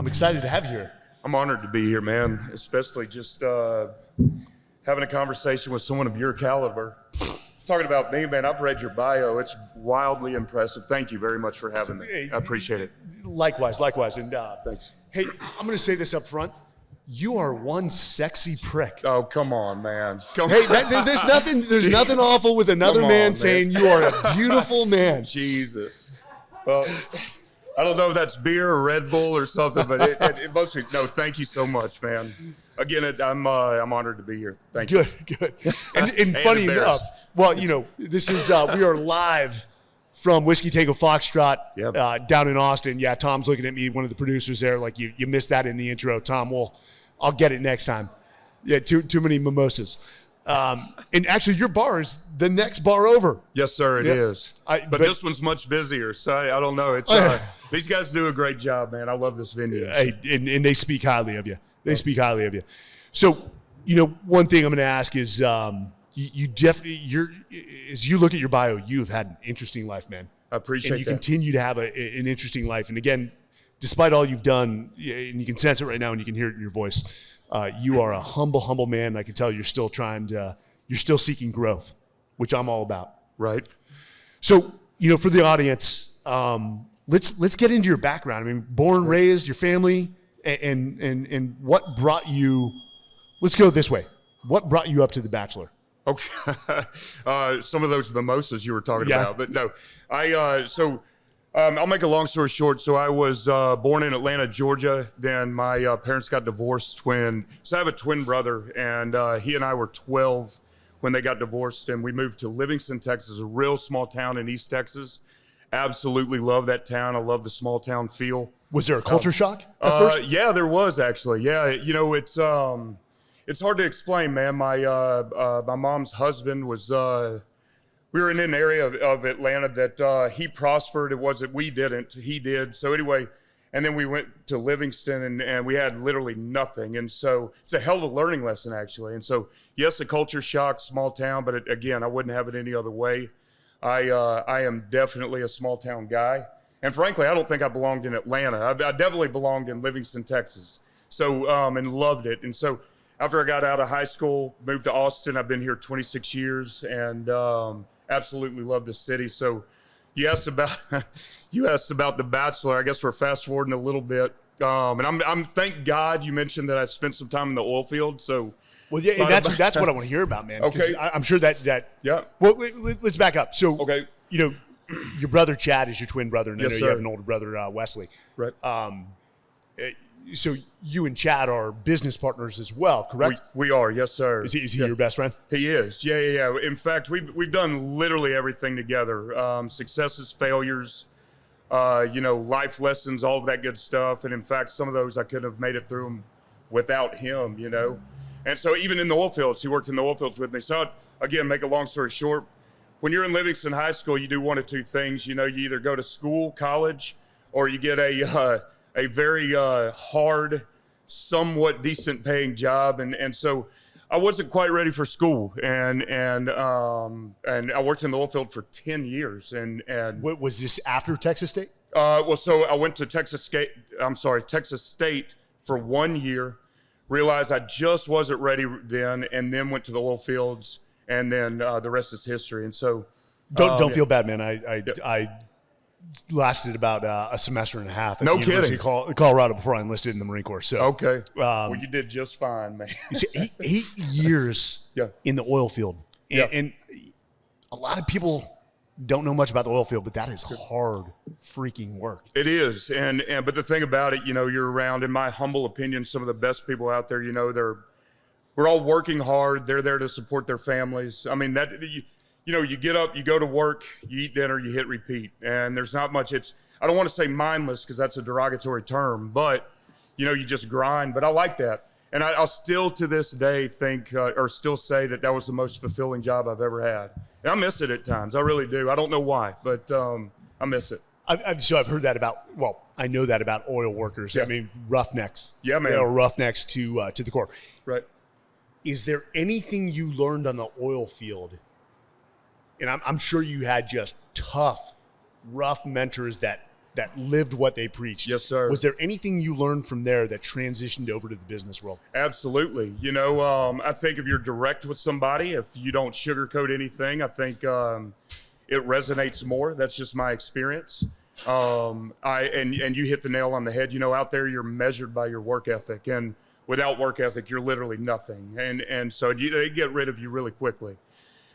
I'm excited to have you here. I'm honored to be here, man, especially just having a conversation with someone of your caliber. Talking about me, man, I've read your bio. It's wildly impressive. Thank you very much for having me. I appreciate it. Likewise. And Thanks. Hey, I'm going to say this up front. You are one sexy prick. Oh, come on, man. Hey, there's nothing awful with another man saying you are a beautiful man. Jesus. Well, I don't know if that's beer or Red Bull or something, but it mostly, no, thank you so much, man. Again, I'm honored to be here. Thank you. Good. And funny enough, well, this is, we are live from Whiskey Tango Foxtrot down in Austin. Yeah, Tom's looking at me, one of the producers there, like you missed that in the intro. Tom, I'll get it next time. Yeah, too many mimosas. And actually, your bar is the next bar over. Yes, sir, it is. But this one's much busier, so I don't know. It's these guys do a great job, man. I love this venue. Hey, and they speak highly of you. So, one thing I'm going to ask is, you definitely, as you look at your bio, you've had an interesting life, man. I appreciate that. And you continue to have an interesting life. And again, despite all you've done, and you can sense it right now and you can hear it in your voice, you are a humble man. And I can tell you're still you're still seeking growth, which I'm all about. Right. So, for the audience, let's get into your background. I mean, born, raised, your family, and what brought you, let's go this way. What brought you up to The Bachelor? Okay. Some of those mimosas you were talking about, but no, I'll make a long story short. So I was born in Atlanta, Georgia. Then my parents got divorced so I have a twin brother, and he and I were 12 when they got divorced, and we moved to Livingston, Texas, a real small town in East Texas. Absolutely love that town. I love the small town feel. Was there a culture shock at first? Yeah, there was actually. Yeah, it's hard to explain, man. My mom's husband was. We were in an area of Atlanta that he prospered. It wasn't, we didn't, he did. So anyway, and then we went to Livingston and we had literally nothing. And so it's a hell of a learning lesson, actually. And so, yes, a culture shock, small town, but again, I wouldn't have it any other way. I am definitely a small town guy. And frankly, I don't think I belonged in Atlanta. I definitely belonged in Livingston, Texas. So, and loved it. And so after I got out of high school, moved to Austin. I've been here 26 years and absolutely love the city. So you asked about The Bachelor. I guess we're fast forwarding a little bit. And I'm thank God you mentioned that I spent some time in the oil field. So, well, yeah, that's what I want to hear about, man. Okay, I'm sure that yeah. Well, let's back up. So, okay, your brother Chad is your twin brother, and I know sir. you have an older brother Wesley. Right. So you and Chad are business partners as well, correct? We are, yes, sir. Is he your best friend? He is. Yeah. In fact, we've done literally everything together. Successes, failures, life lessons, all of that good stuff. And in fact, some of those I couldn't have made it through them without him, And so even in the oil fields, he worked in the oil fields with me. So again, make a long story short, when you're in Livingston High School, you do one of two things. You either go to school, college, or you get a very hard, somewhat decent paying job. And so I wasn't quite ready for school. And I worked in the oil field for 10 years. And what, was this after Texas State? So I went to Texas State for 1 year, realized I just wasn't ready then, and then went to the oil fields, and then the rest is history. And so don't feel bad, man. I lasted about a semester and a half at the University of Colorado before I enlisted in the Marine Corps. So okay, well, you did just fine, man. It's 8 years in the oil field, and a lot of people don't know much about the oil field, but that is hard freaking work. It is, and but the thing about it, you're around, in my humble opinion, some of the best people out there. We're all working hard. They're there to support their families. I mean, you get up, you go to work, you eat dinner, you hit repeat, and there's not much. I don't want to say mindless because that's a derogatory term, but you just grind. But I like that, and I'll still to this day think or still say that was the most fulfilling job I've ever had. And I miss it at times. I really do. I don't know why, but I miss it. I've heard that about. Well, I know that about oil workers. Yeah. I mean, roughnecks. Yeah, man. Roughnecks to the core. Right. Is there anything you learned on the oil field? And I'm sure you had just tough, rough mentors that that lived what they preached. Yes, sir. Was there anything you learned from there that transitioned over to the business world? Absolutely. You know, I think if you're direct with somebody, if you don't sugarcoat anything, I think it resonates more. That's just my experience. And you hit the nail on the head. You know, out there you're measured by your work ethic, and without work ethic, you're literally nothing. And so they get rid of you really quickly.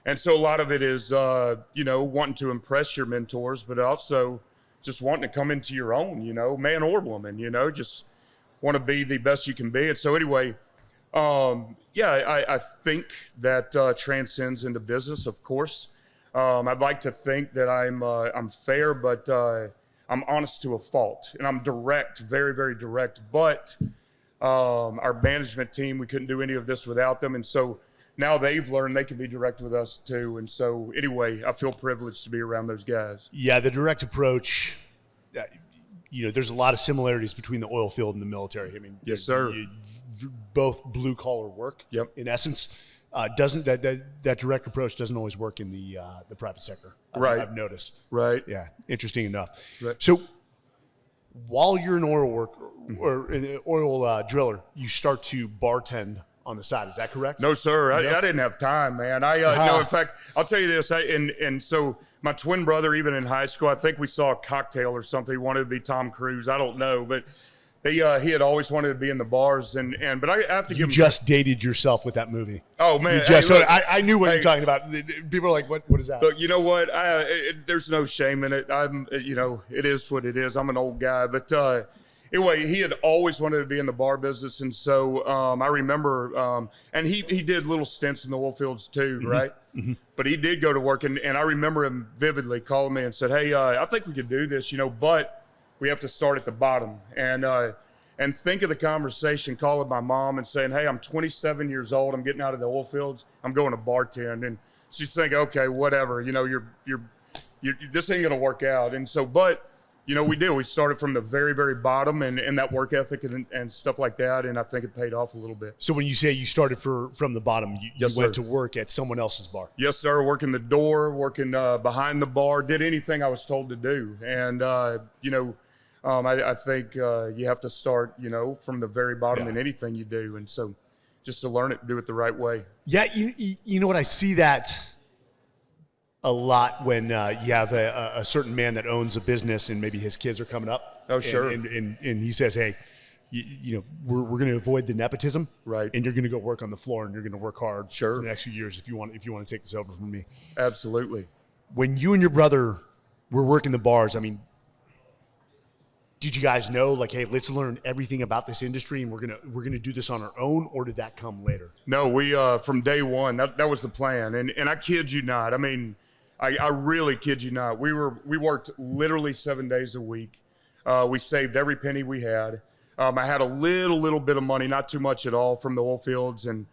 And so a lot of it is, you know, wanting to impress your mentors, but also just wanting to come into your own, you know, man or woman, you know, just want to be the best you can be. And so anyway, I think that transcends into business, of course. I'd like to think that I'm fair, but I'm honest to a fault, and I'm direct, very, very direct. But our management team, we couldn't do any of this without them. And so now they've learned they can be direct with us too. And so anyway, I feel privileged to be around those guys. Yeah, the direct approach, you know, there's a lot of similarities between the oil field and the military. I mean, yes, sir. Both blue collar work. Yep. In essence, doesn't that direct approach doesn't always work in the private sector. Right. I've noticed. Right. Yeah. Interesting enough. Right. So while you're an oil worker or an oil driller, you start to bartend on the side. Is that correct? No, sir. I didn't have time, man. No, in fact, I'll tell you this. And so my twin brother, even in high school, I think we saw a cocktail or something. He wanted to be Tom Cruise. I don't know, but he had always wanted to be in the bars. But I have to give him. You just dated yourself with that movie. Oh man, I knew what you're talking about. People are like, what is that? Look, you know what? There's no shame in it. It is what it is. I'm an old guy, but. Anyway, he had always wanted to be in the bar business, and so I remember, and he did little stints in the oil fields too, right? Mm-hmm. But he did go to work, and I remember him vividly calling me and said, "Hey, I think we could do this, you know, but we have to start at the bottom." And think of the conversation, calling my mom and saying, "Hey, I'm 27 years old. I'm getting out of the oil fields. I'm going to bartend," and she's thinking, "Okay, whatever, you know, you're this ain't gonna work out." And so, but. You know, we did. We started from the very, very bottom and that work ethic and stuff like that, and I think it paid off a little bit. So when you say you started from the bottom, you went to work at someone else's bar? Yes, sir. Working the door, working behind the bar, did anything I was told to do. And, you know, I think you have to start, you know, from the very bottom in anything you do. And so just to learn it, do it the right way. Yeah, you know what? I see that a lot when you have a certain man that owns a business and maybe his kids are coming up. Oh, sure. And he says, hey, you know, we're going to avoid the nepotism. Right. And you're going to go work on the floor and you're going to work hard for the next few years if you want to take this over from me. Absolutely. When you and your brother were working the bars, I mean, did you guys know, like, hey, let's learn everything about this industry and we're gonna do this on our own, or did that come later? No, we from day one, that was the plan. And I kid you not. I mean, I really kid you not. We worked literally 7 days a week. We saved every penny we had. I had a little bit of money, not too much at all, from the oil fields, and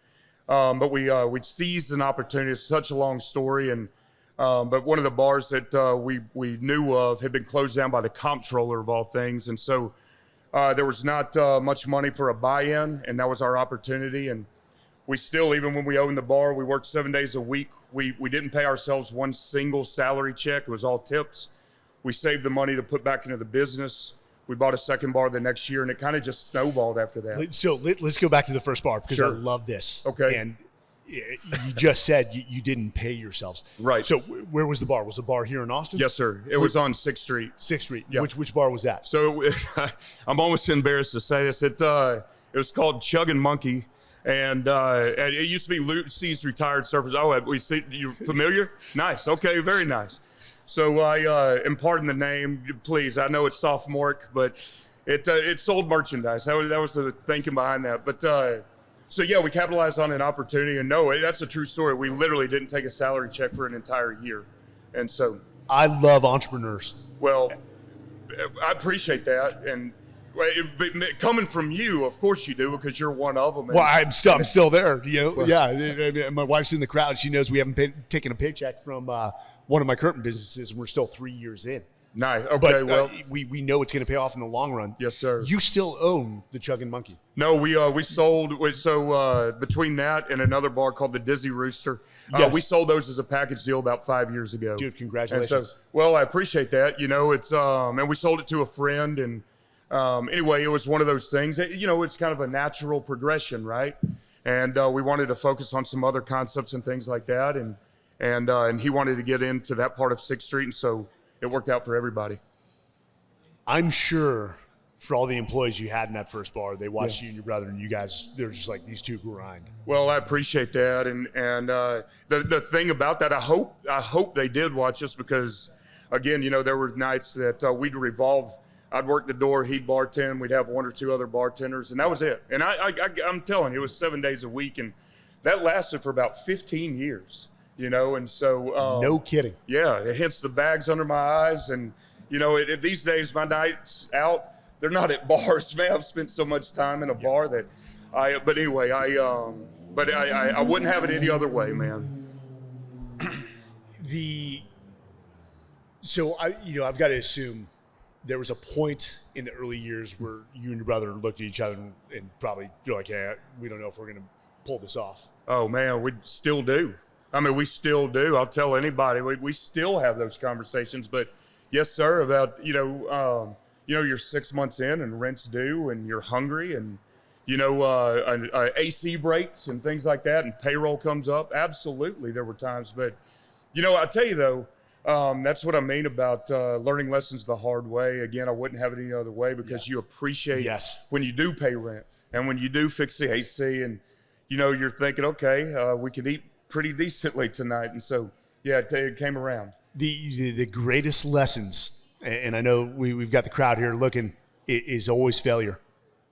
but we seized an opportunity. It's such a long story, and but one of the bars that we knew of had been closed down by the comptroller of all things, and so there was not much money for a buy-in, and that was our opportunity. And we still, even when we owned the bar, we worked 7 days a week. We didn't pay ourselves one single salary check. It was all tips. We saved the money to put back into the business. We bought a second bar the next year, and it kind of just snowballed after that. So let's go back to the first bar, because I love this. Okay. And you just said you didn't pay yourselves. Right. So where was the bar? Was the bar here in Austin? Yes, sir. It was on 6th Street. 6th Street. Yeah. Which bar was that? So I'm almost embarrassed to say this. It was called Chuggin' Monkey. And it used to be Lucy's Retired Surfers. Oh, we see you familiar? Nice. Okay, very nice. So and pardon the name, please. I know it's sophomoric, but it sold merchandise. That was the thinking behind that. But so yeah, we capitalized on an opportunity, and no, that's a true story. We literally didn't take a salary check for an entire year, and so I love entrepreneurs. Well, I appreciate that, and. Coming from you, of course you do, because you're one of them. Well, I'm still there. You know, well, yeah. My wife's in the crowd. She knows we haven't taken a paycheck from one of my current businesses, and we're still 3 years in. Nice. Okay, But well, we know it's going to pay off in the long run. yes, sir. You still own the Chuggin' Monkey. No, we sold. So between that and another bar called the Dizzy Rooster, Yes. we sold those as a package deal about 5 years ago. Dude, And congratulations. so, well, I appreciate that. You know, it's and we sold it to a friend, and anyway, it was one of those things that, you know, it's kind of a natural progression, right? And we wanted to focus on some other concepts and things like that, and he wanted to get into that part of 6th Street, and so it worked out for everybody. I'm sure for all the employees you had in that first bar, they watched you and your brother, and you guys, they're just like, these two grind. Well, I appreciate that, and the thing about that, I hope they did watch us, because, again, you know, there were nights that we'd revolve. I'd work the door, he'd bartend, we'd have 1 or 2 other bartenders, and that was it. And I'm telling you, it was 7 days a week, and that lasted for about 15 years, you know, and so. No kidding. Yeah, it hits the bags under my eyes, and, you know, these days, my nights out, they're not at bars, man. I've spent so much time in a bar that but anyway, I wouldn't have it any other way, man. So I've got to assume there was a point in the early years where you and your brother looked at each other and probably you're like, hey, we don't know if we're going to pull this off. Oh man, we still do. I mean, we still do. I'll tell anybody, we still have those conversations, but yes, sir, about, you're 6 months in and rent's due and you're hungry and, AC breaks and things like that and payroll comes up. Absolutely, there were times. But, I tell you, though, that's what I mean about learning lessons the hard way. Again, I wouldn't have it any other way, because you appreciate when you do pay rent and when you do fix the AC and, you're thinking, okay, we could eat pretty decently tonight. And so, yeah, it came around. The greatest lessons, and I know we've got the crowd here looking, is always failure.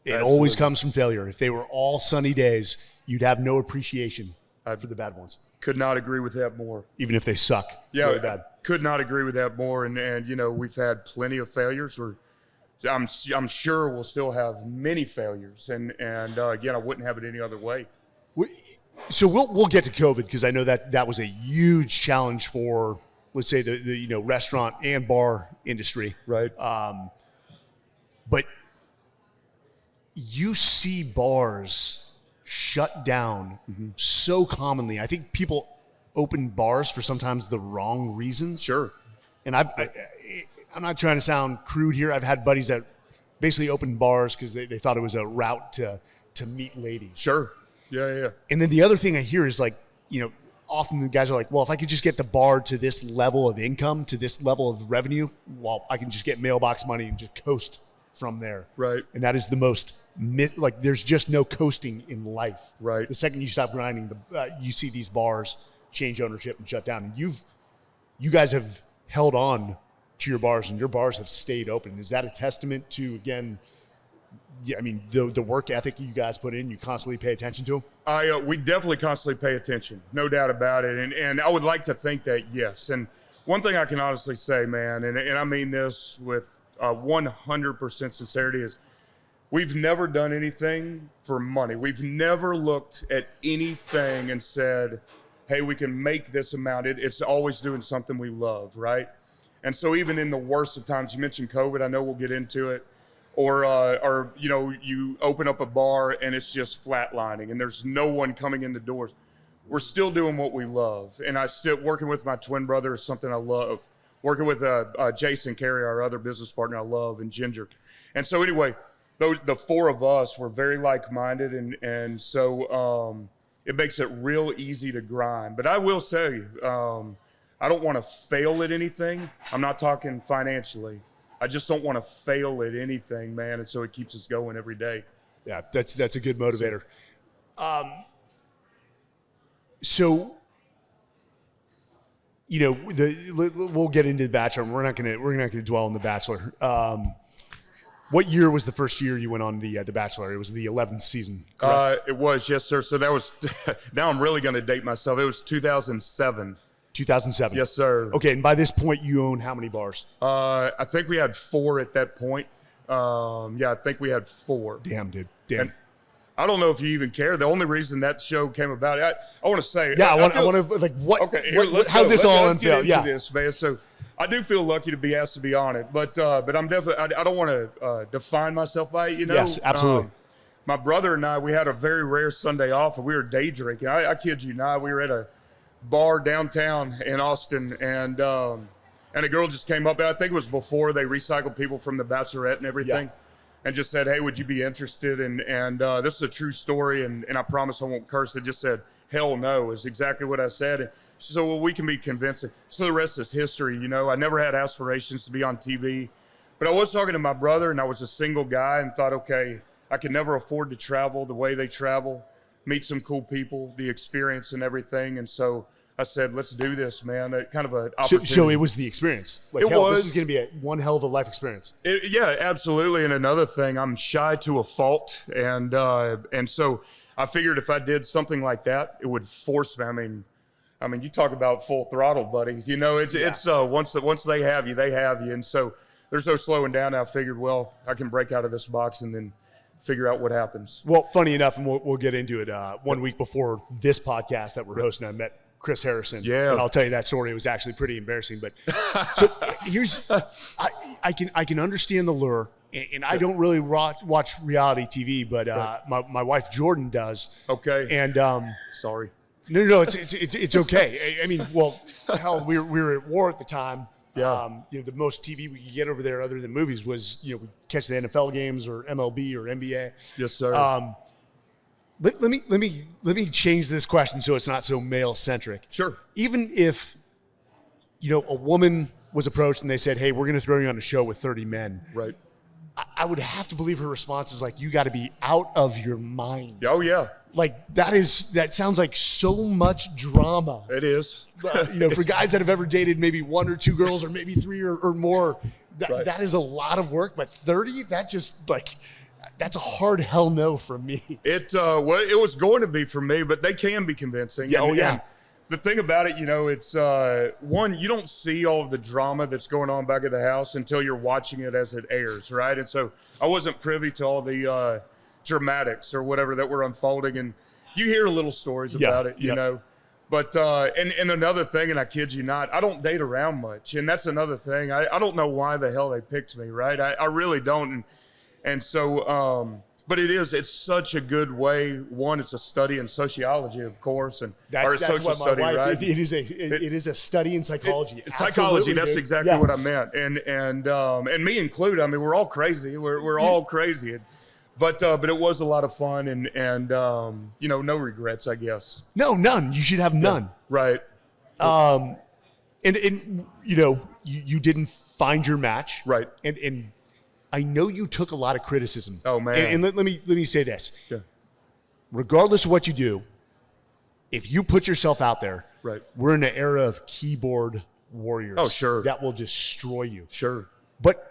It Absolutely. always comes from failure. If they were all sunny days, you'd have no appreciation for the bad ones. Could not agree with that more. Even if they suck really bad. Could not agree with that more. And we've had plenty of failures. I'm sure we'll still have many failures. And again, I wouldn't have it any other way. So we'll get to COVID, because I know that was a huge challenge for, let's say, the restaurant and bar industry. Right. But you see bars shut down so commonly. I think people open bars for sometimes the wrong reasons. Sure. And I'm not trying to sound crude here. I've had buddies that basically opened bars because they thought it was a route to meet ladies. Sure. Yeah. And then the other thing I hear is like, often the guys are like, well, if I could just get the bar to this level of income, to this level of revenue, well, I can just get mailbox money and just coast from there. Right. And that is the most there's just no coasting in life. Right. The second you stop grinding, you see these bars change ownership and shut down. And you guys have held on to your bars, and your bars have stayed open. Is that a testament to, again, the work ethic you guys put in? You constantly pay attention to them? We definitely constantly pay attention, no doubt about it. And I would like to think that, yes. And one thing I can honestly say, man, and I mean this with 100% sincerity, is we've never done anything for money. We've never looked at anything and said, hey, we can make this amount. It's always doing something we love, right? And so even in the worst of times, you mentioned COVID, I know we'll get into it, or you open up a bar and it's just flatlining and there's no one coming in the doors. We're still doing what we love. And working with my twin brother is something I love. Working with Jason Carey, our other business partner, I love, and Ginger. And so anyway, the four of us were very like-minded, and so it makes it real easy to grind. But I will say, I don't want to fail at anything. I'm not talking financially. I just don't want to fail at anything, man, and so it keeps us going every day. Yeah, that's a good motivator. So, we'll get into the Bachelor. We're not gonna dwell on the Bachelor. What year was the first year you went on the Bachelor? It was the 11th season, correct? It was, yes, sir. So that was. Now I'm really going to date myself. It was 2007. 2007. Yes, sir. Okay, and by this point, you own how many bars? I think we had 4 at that point. I think we had 4. Damn, dude. Damn. I don't know if you even care. The only reason that show came about, I want to say. Yeah, I want to, like, what, okay, here, how this all let's get unfold. into this, man. So I do feel lucky to be asked to be on it, but I'm definitely, I don't want to define myself by it, you know? Yes, absolutely. My brother and I, we had a very rare Sunday off, and we were day drinking. I kid you not, we were at a bar downtown in Austin, and a girl just came up, and I think it was before they recycled people from the Bachelorette and everything, and just said, hey, would you be interested? And this is a true story, and I promise I won't curse. It just said, hell no, is exactly what I said. And so, well, we can be convincing. So the rest is history, you know. I never had aspirations to be on TV, but I was talking to my brother, and I was a single guy and thought, okay, I could never afford to travel the way they travel, meet some cool people, the experience and everything. And so I said, let's do this, man. Kind of an opportunity. So it was the experience. Like, this is going to be one hell of a life experience. Yeah, absolutely. And another thing, I'm shy to a fault. And so I figured if I did something like that, it would force me. I mean, you talk about full throttle, buddy. You know, it's once they have you, they have you. And so there's no slowing down. I figured, well, I can break out of this box and then figure out what happens. Well, funny enough, and we'll get into it. 1 week before this podcast that we're hosting, I met Chris Harrison. Yeah. And I'll tell you that story. It was actually pretty embarrassing. But so here's, I can understand the lure, and I don't really watch reality TV, but my wife Jordan does. Okay. And sorry. No, it's okay. I mean, well, hell, we were at war at the time. Yeah. You know, the most TV we could get over there, other than movies, was, you know, we catch the NFL games or MLB or NBA. Yes, sir. Let me change this question so it's not so male centric. Sure. Even if, you know, a woman was approached and they said, "Hey, we're going to throw you on a show with 30 men," right? I would have to believe her response is like, "You got to be out of your mind." Oh yeah. Like that sounds like so much drama. It is. You know, for guys that have ever dated maybe one or two girls or maybe three or more, that is a lot of work. But 30, that's a hard hell no from me. It was going to be for me, but they can be convincing. Yeah, and the thing about it, you know, it's one, you don't see all of the drama that's going on back at the house until you're watching it as it airs, right? And so I wasn't privy to all the dramatics or whatever that were unfolding, and you hear little stories about it, you know. But and another thing, and I kid you not, I don't date around much, and that's another thing. I don't know why the hell they picked me, right? I really don't, and so but it's such a good way. One, it's a study in sociology, of course, and that's social what study, my wife right? Is. It is a study in psychology. Psychology. That's exactly what I meant, and me included. I mean, we're all crazy. We're all crazy. But it was a lot of fun, and you know, no regrets, I guess. No, none. You should have none. Yeah, right. And you know, you didn't find your match. Right. And I know you took a lot of criticism. Oh man. And let me say this. Yeah. Regardless of what you do, if you put yourself out there, right. We're in an era of keyboard warriors. Oh sure. That will destroy you. Sure. But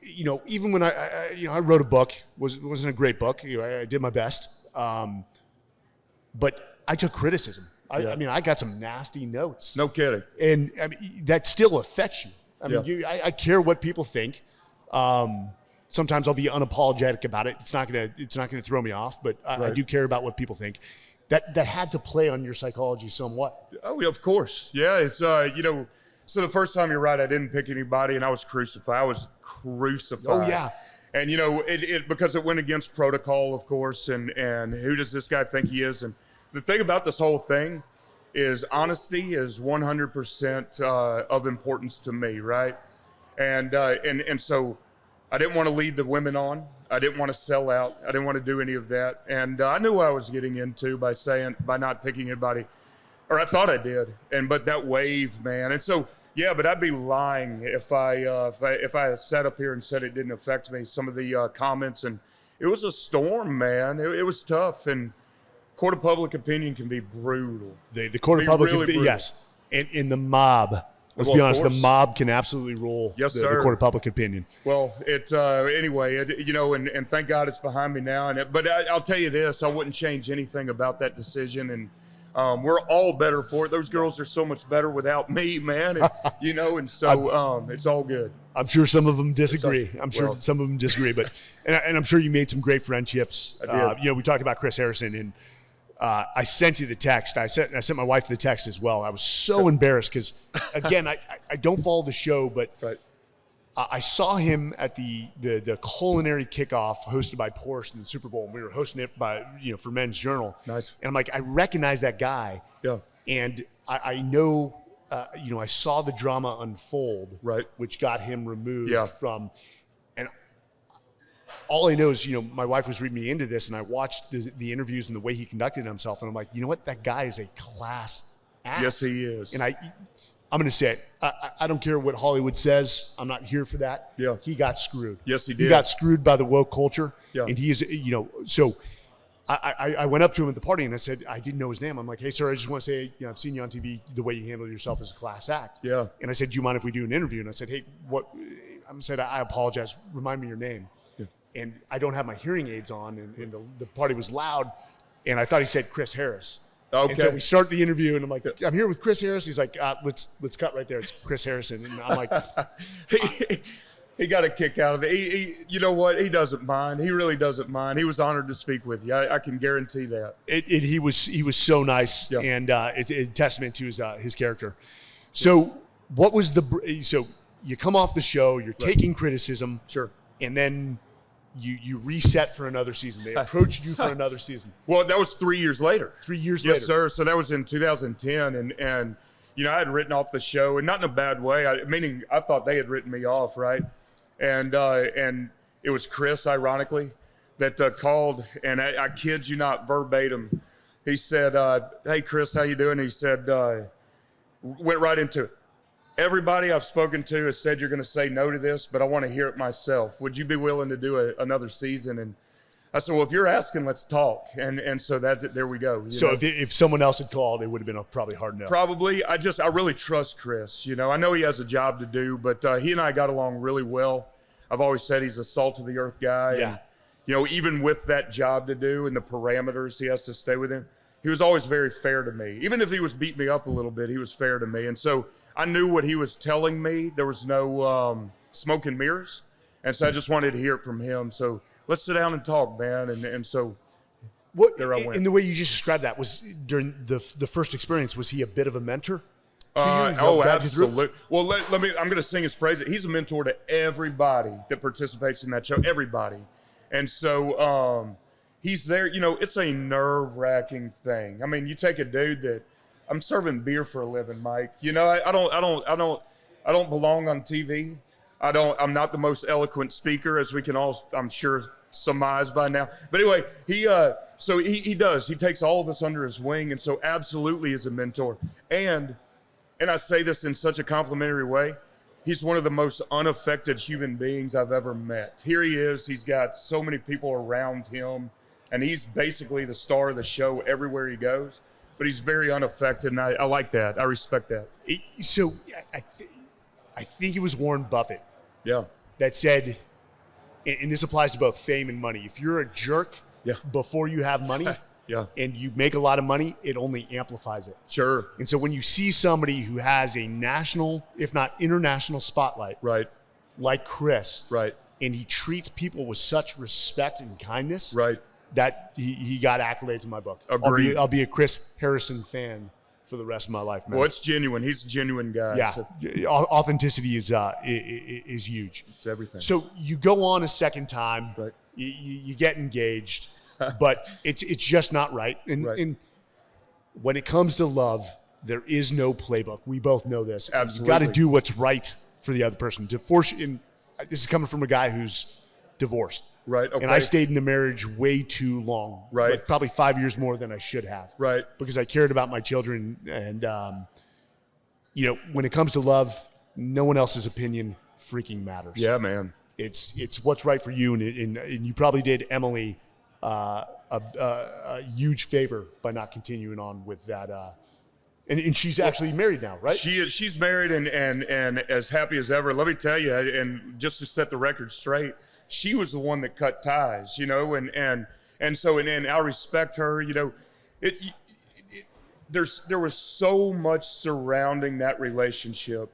you know, even when I wrote a book, wasn't a great book. You know, I did my best, but I took criticism. I mean, I got some nasty notes. No kidding. And I mean, that still affects you. I mean, I care what people think. Sometimes I'll be unapologetic about it. It's not gonna throw me off, but I do care about what people think. That had to play on your psychology somewhat. Oh, of course. Yeah, it's you know. So the first time, you're right, I didn't pick anybody, and I was crucified. Oh, yeah. And, you know, it because it went against protocol, of course, and who does this guy think he is? And the thing about this whole thing is honesty is 100% of importance to me, right? And so I didn't want to lead the women on. I didn't want to sell out. I didn't want to do any of that. And I knew what I was getting into by not picking anybody. Or I thought I did, but that wave, man. And so, yeah, but I'd be lying if I sat up here and said it didn't affect me. Some of the comments, and it was a storm, man. It was tough, and court of public opinion can be brutal. The court of public opinion, yes, and in the mob. Let's be honest, the mob can absolutely rule the court of public opinion. Well, anyway, you know, and thank God it's behind me now. But I'll tell you this, I wouldn't change anything about that decision, and We're all better for it. Those girls are so much better without me, man. And, you know, and so it's all good. I'm sure some of them disagree. Some of them disagree, but and I'm sure you made some great friendships. I did. You know, we talked about Chris Harrison, and I sent you the text. I sent my wife the text as well. I was so embarrassed because, again, I don't follow the show, but I saw him at the culinary kickoff hosted by Porsche in the Super Bowl, and we were hosting it for Men's Journal. Nice. And I'm like, I recognize that guy. Yeah. And I know. I saw the drama unfold, which got him removed from, and all I know is, my wife was reading me into this, and I watched the interviews and the way he conducted himself, and I'm like, you know what, that guy is a class act. Yes, he is. And I'm going to say it. I don't care what Hollywood says. I'm not here for that. Yeah. He got screwed. Yes, he did. He got screwed by the woke culture. Yeah. And he is, so I went up to him at the party and I said, I didn't know his name. I'm like, hey, sir, I just want to say, I've seen you on TV, the way you handle yourself as a class act. Yeah. And I said, do you mind if we do an interview? And I said, hey, I apologize. Remind me your name. Yeah. And I don't have my hearing aids on, and the party was loud. And I thought he said Chris Harris. Okay. And so we start the interview, and I'm like, I'm here with Chris Harris. He's like, let's cut right there. It's Chris Harrison. And I'm like, he got a kick out of it. You know what? He doesn't mind. He really doesn't mind. He was honored to speak with you. I can guarantee that. He was so nice, and it's a testament to his character. So what was so you come off the show, you're taking criticism, sure, and then you reset for another season. They approached you for another season. Well, that was 3 years later. 3 years later. Yes, sir. So that was in 2010, and I had written off the show, and not in a bad way. Meaning I thought they had written me off, right? And it was Chris, ironically, that called, and I kid you not, verbatim. He said, "Hey, Chris, how you doing?" He said, went right into it. Everybody I've spoken to has said you're going to say no to this, but I want to hear it myself. Would you be willing to do another season? And I said, well, if you're asking, let's talk. And so there we go. So if someone else had called, it would have been a probably hard no. Probably. I really trust Chris. I know he has a job to do, but he and I got along really well. I've always said he's a salt of the earth guy. Yeah. And, even with that job to do and the parameters he has to stay within, he was always very fair to me. Even if he was beating me up a little bit, he was fair to me. And so I knew what he was telling me. There was no smoke and mirrors. And so I just wanted to hear it from him. So let's sit down and talk, man. And so there I went. And the way you just described that was during the first experience, was he a bit of a mentor to you? Oh, absolutely. Well, let me, I'm going to sing his praise. He's a mentor to everybody that participates in that show, everybody. And so he's there. It's a nerve-wracking thing. I mean, you take a dude that, I'm serving beer for a living, Mike. I don't belong on TV. I'm not the most eloquent speaker, as we can all, I'm sure, surmise by now. But anyway, he does. He takes all of us under his wing, and so absolutely is a mentor. And I say this in such a complimentary way, he's one of the most unaffected human beings I've ever met. Here he is. He's got so many people around him, and he's basically the star of the show everywhere he goes. But he's very unaffected, and I like that. I respect that. I think it was Warren Buffett. Yeah. That said, and this applies to both fame and money. If you're a jerk before you have money and you make a lot of money, it only amplifies it. Sure. And so when you see somebody who has a national, if not international spotlight, right, like Chris, right, and he treats people with such respect and kindness, right, that he got accolades in my book. Agreed. I'll be a Chris Harrison fan for the rest of my life, man. Well, it's genuine. He's a genuine guy. Yeah, so. Authenticity is huge. It's everything. So you go on a second time, right. you get engaged, but it's just not right. And when it comes to love, there is no playbook. We both know this. Absolutely. You got to do what's right for the other person. This is coming from a guy who's divorced. Right. Okay. And I stayed in a marriage way too long. Right. Like probably 5 years more than I should have. Right. Because I cared about my children. And, when it comes to love, no one else's opinion freaking matters. Yeah, man. It's what's right for you. And you probably did Emily a huge favor by not continuing on with that. And she's actually married now, right? She's married and as happy as ever. Let me tell you, and just to set the record straight, she was the one that cut ties, and so I respect her. there was so much surrounding that relationship.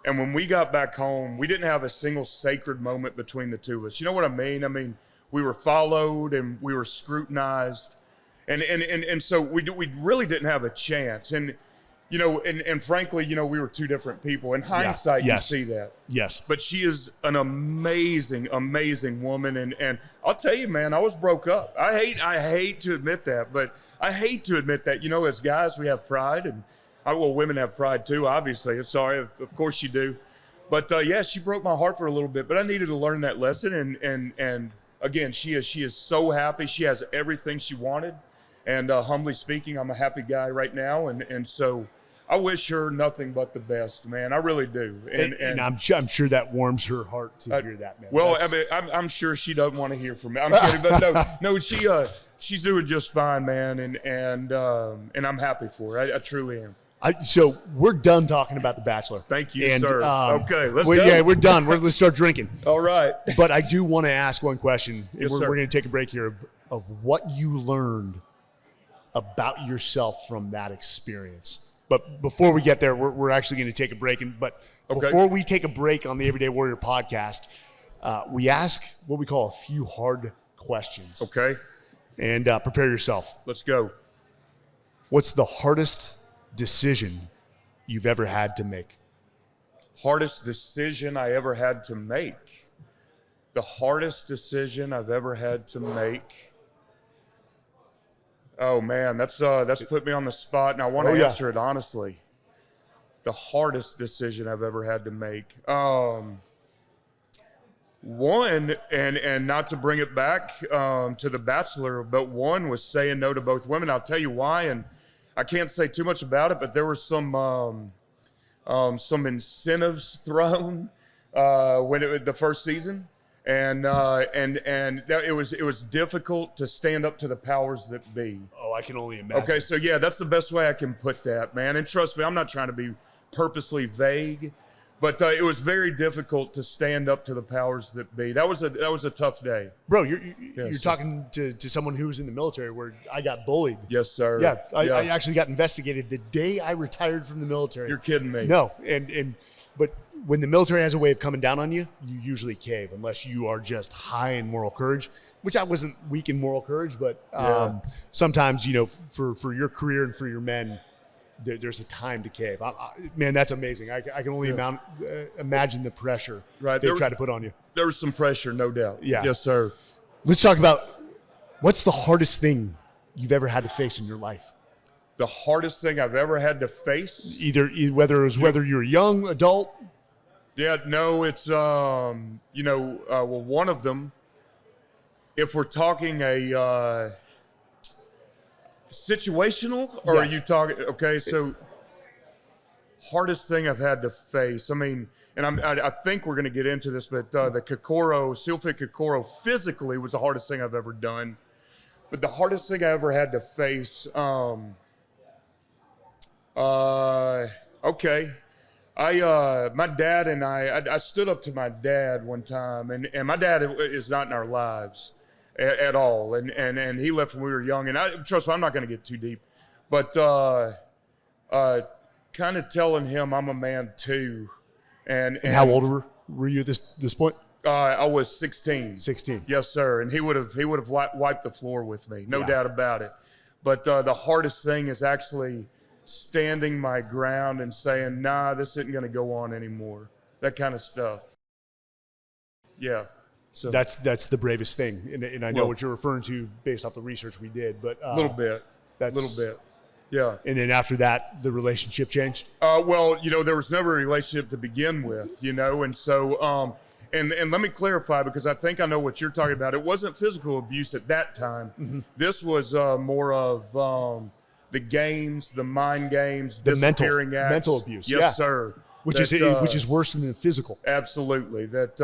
And when we got back home, we didn't have a single sacred moment between the two of us. You know what I mean? I mean, we were followed and we were scrutinized. And so we really didn't have a chance. And, you know, and frankly, you know, we were two different people. In hindsight, you see that. Yes. But she is an amazing, amazing woman. And I'll tell you, man, I was broke up. I hate to admit that, but I hate to admit that, you know, as guys, we have pride, and well, women have pride too, obviously. Sorry, of course you do. But yeah, she broke my heart for a little bit, but I needed to learn that lesson. And again, she is so happy. She has everything she wanted. And humbly speaking, I'm a happy guy right now. And so I wish her nothing but the best, man. I really do. And I'm sure that warms her heart to hear that, man. Well, I mean, I'm sure she doesn't want to hear from me. I'm kidding, but no, she's doing just fine, man. And I'm happy for her. I truly am. So we're done talking about The Bachelor. Thank you, sir. Okay, let's go. Yeah, we're done. Let's start drinking. All right. But I do want to ask one question. Yes, we're sir. going to take a break here of what you learned about yourself from that experience. But before we get there, we're actually going to take a break. Before we take a break on the Everyday Warrior podcast, we ask what we call a few hard questions. Okay. And prepare yourself. Let's go. What's the hardest decision you've ever had to make? Hardest decision I ever had to make. The hardest decision I've ever had to make. Oh man, that's put me on the spot, and I want to answer it honestly. The hardest decision I've ever had to make. One, and not to bring it back to The Bachelor, but one was saying no to both women. I'll tell you why, and I can't say too much about it, but there were some incentives thrown when the first season. And it was difficult to stand up to the powers that be. Oh, I can only imagine. Okay, so yeah, that's the best way I can put that, man. And trust me, I'm not trying to be purposely vague, but it was very difficult to stand up to the powers that be. That was a tough day. Bro, you're talking to someone who was in the military where I got bullied. Yes, sir. Yeah, I actually got investigated the day I retired from the military. You're kidding me. No, but when the military has a way of coming down on you, you usually cave unless you are just high in moral courage, which I wasn't weak in moral courage, but sometimes, you know, for your career and for your men, there's a time to cave. Man, that's amazing. I can only imagine the pressure they try to put on you. There was some pressure, no doubt. Yeah. Yes, sir. Let's talk about what's the hardest thing you've ever had to face in your life? The hardest thing I've ever had to face? Whether you're a young adult. Yeah, no, it's, well, one of them, if we're talking a situational, or are you talking, okay, so hardest thing I've had to face, I mean, and I think we're going to get into this, but the Kokoro, Sealfit Kokoro physically was the hardest thing I've ever done. But the hardest thing I ever had to face, okay. My dad and I stood up to my dad one time, and my dad is not in our lives at all. And he left when we were young, and trust me, I'm not going to get too deep, but kind of telling him I'm a man too. And how old were you at this point? I was 16. 16. Yes, sir. And he would have wiped the floor with me, no doubt about it. But the hardest thing is actually standing my ground and saying, nah, this isn't going to go on anymore. That kind of stuff. Yeah. So that's the bravest thing. And I know what you're referring to based off the research we did, but a little bit. Yeah. And then after that, the relationship changed? Well, there was never a relationship to begin with, and so, and let me clarify, because I think I know what you're talking about. It wasn't physical abuse at that time. Mm-hmm. This was more of the games, the mind games, the disappearing acts. Mental abuse. Yes, sir. Which is worse than the physical. Absolutely. It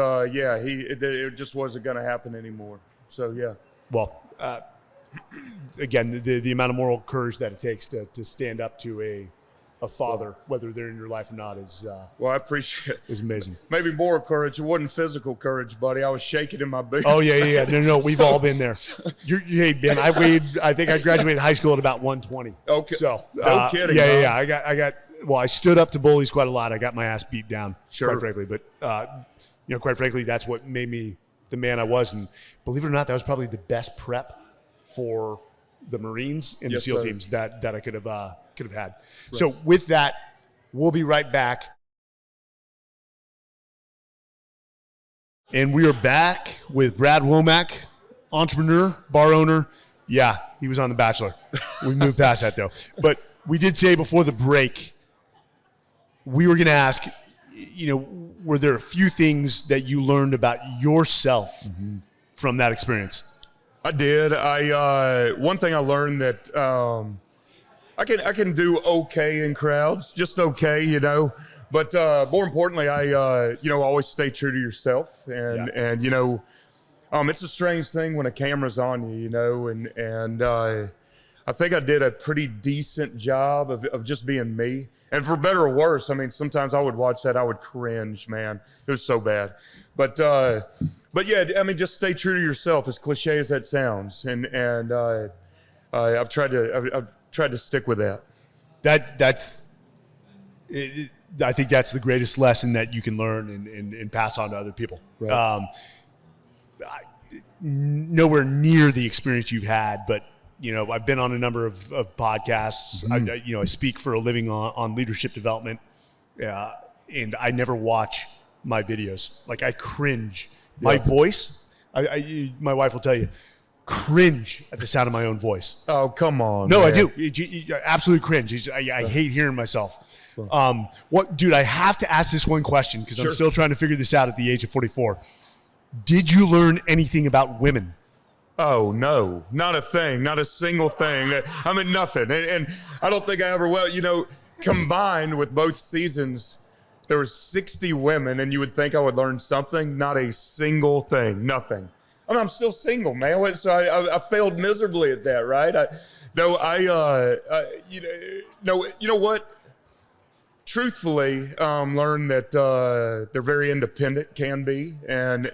just wasn't going to happen anymore. So, yeah. Well, again, the amount of moral courage that it takes to stand up to a father, whether they're in your life or not, is well, I appreciate it. Is amazing. Maybe more courage. It wasn't physical courage, buddy. I was shaking in my boots. Oh yeah. No, we've all been there. Hey, Ben, I think I graduated high school at about 120. Okay. So no kidding. Yeah. I got. Well, I stood up to bullies quite a lot. I got my ass beat down, quite frankly. But quite frankly, that's what made me the man I was. And believe it or not, that was probably the best prep for the Marines and the SEAL teams that I could have had. Right. So with that, we'll be right back. And we are back with Brad Womack, entrepreneur, bar owner. Yeah, he was on The Bachelor. We moved past that though. But we did say before the break, we were going to ask, were there a few things that you learned about yourself from that experience? I did. One thing I learned that I can do okay in crowds, just okay, But more importantly, I always stay true to yourself, and it's a strange thing when a camera's on you, and I think I did a pretty decent job of just being me. And for better or worse, I mean, sometimes I would watch that, I would cringe, man. It was so bad. But yeah, I mean, just stay true to yourself, as cliche as that sounds. And I've tried to stick with that. I think that's the greatest lesson that you can learn and pass on to other people. Right. Nowhere near the experience you've had, but I've been on a number of podcasts. I speak for a living on leadership development, and I never watch my videos. Like, I cringe. Yeah. My voice, my wife will tell you, cringe at the sound of my own voice. Oh, come on. No, man. I do. Absolutely cringe. I hate hearing myself. Dude, I have to ask this one question because I'm still trying to figure this out at the age of 44. Did you learn anything about women? Oh, no, not a thing, not a single thing. I mean, nothing. And I don't think I ever will. Combined with both seasons, there were 60 women, and you would think I would learn something. Not a single thing, nothing. I mean, I'm still single, man. So I failed miserably at that, right? You know what? Truthfully, learned that they're very independent, can be, and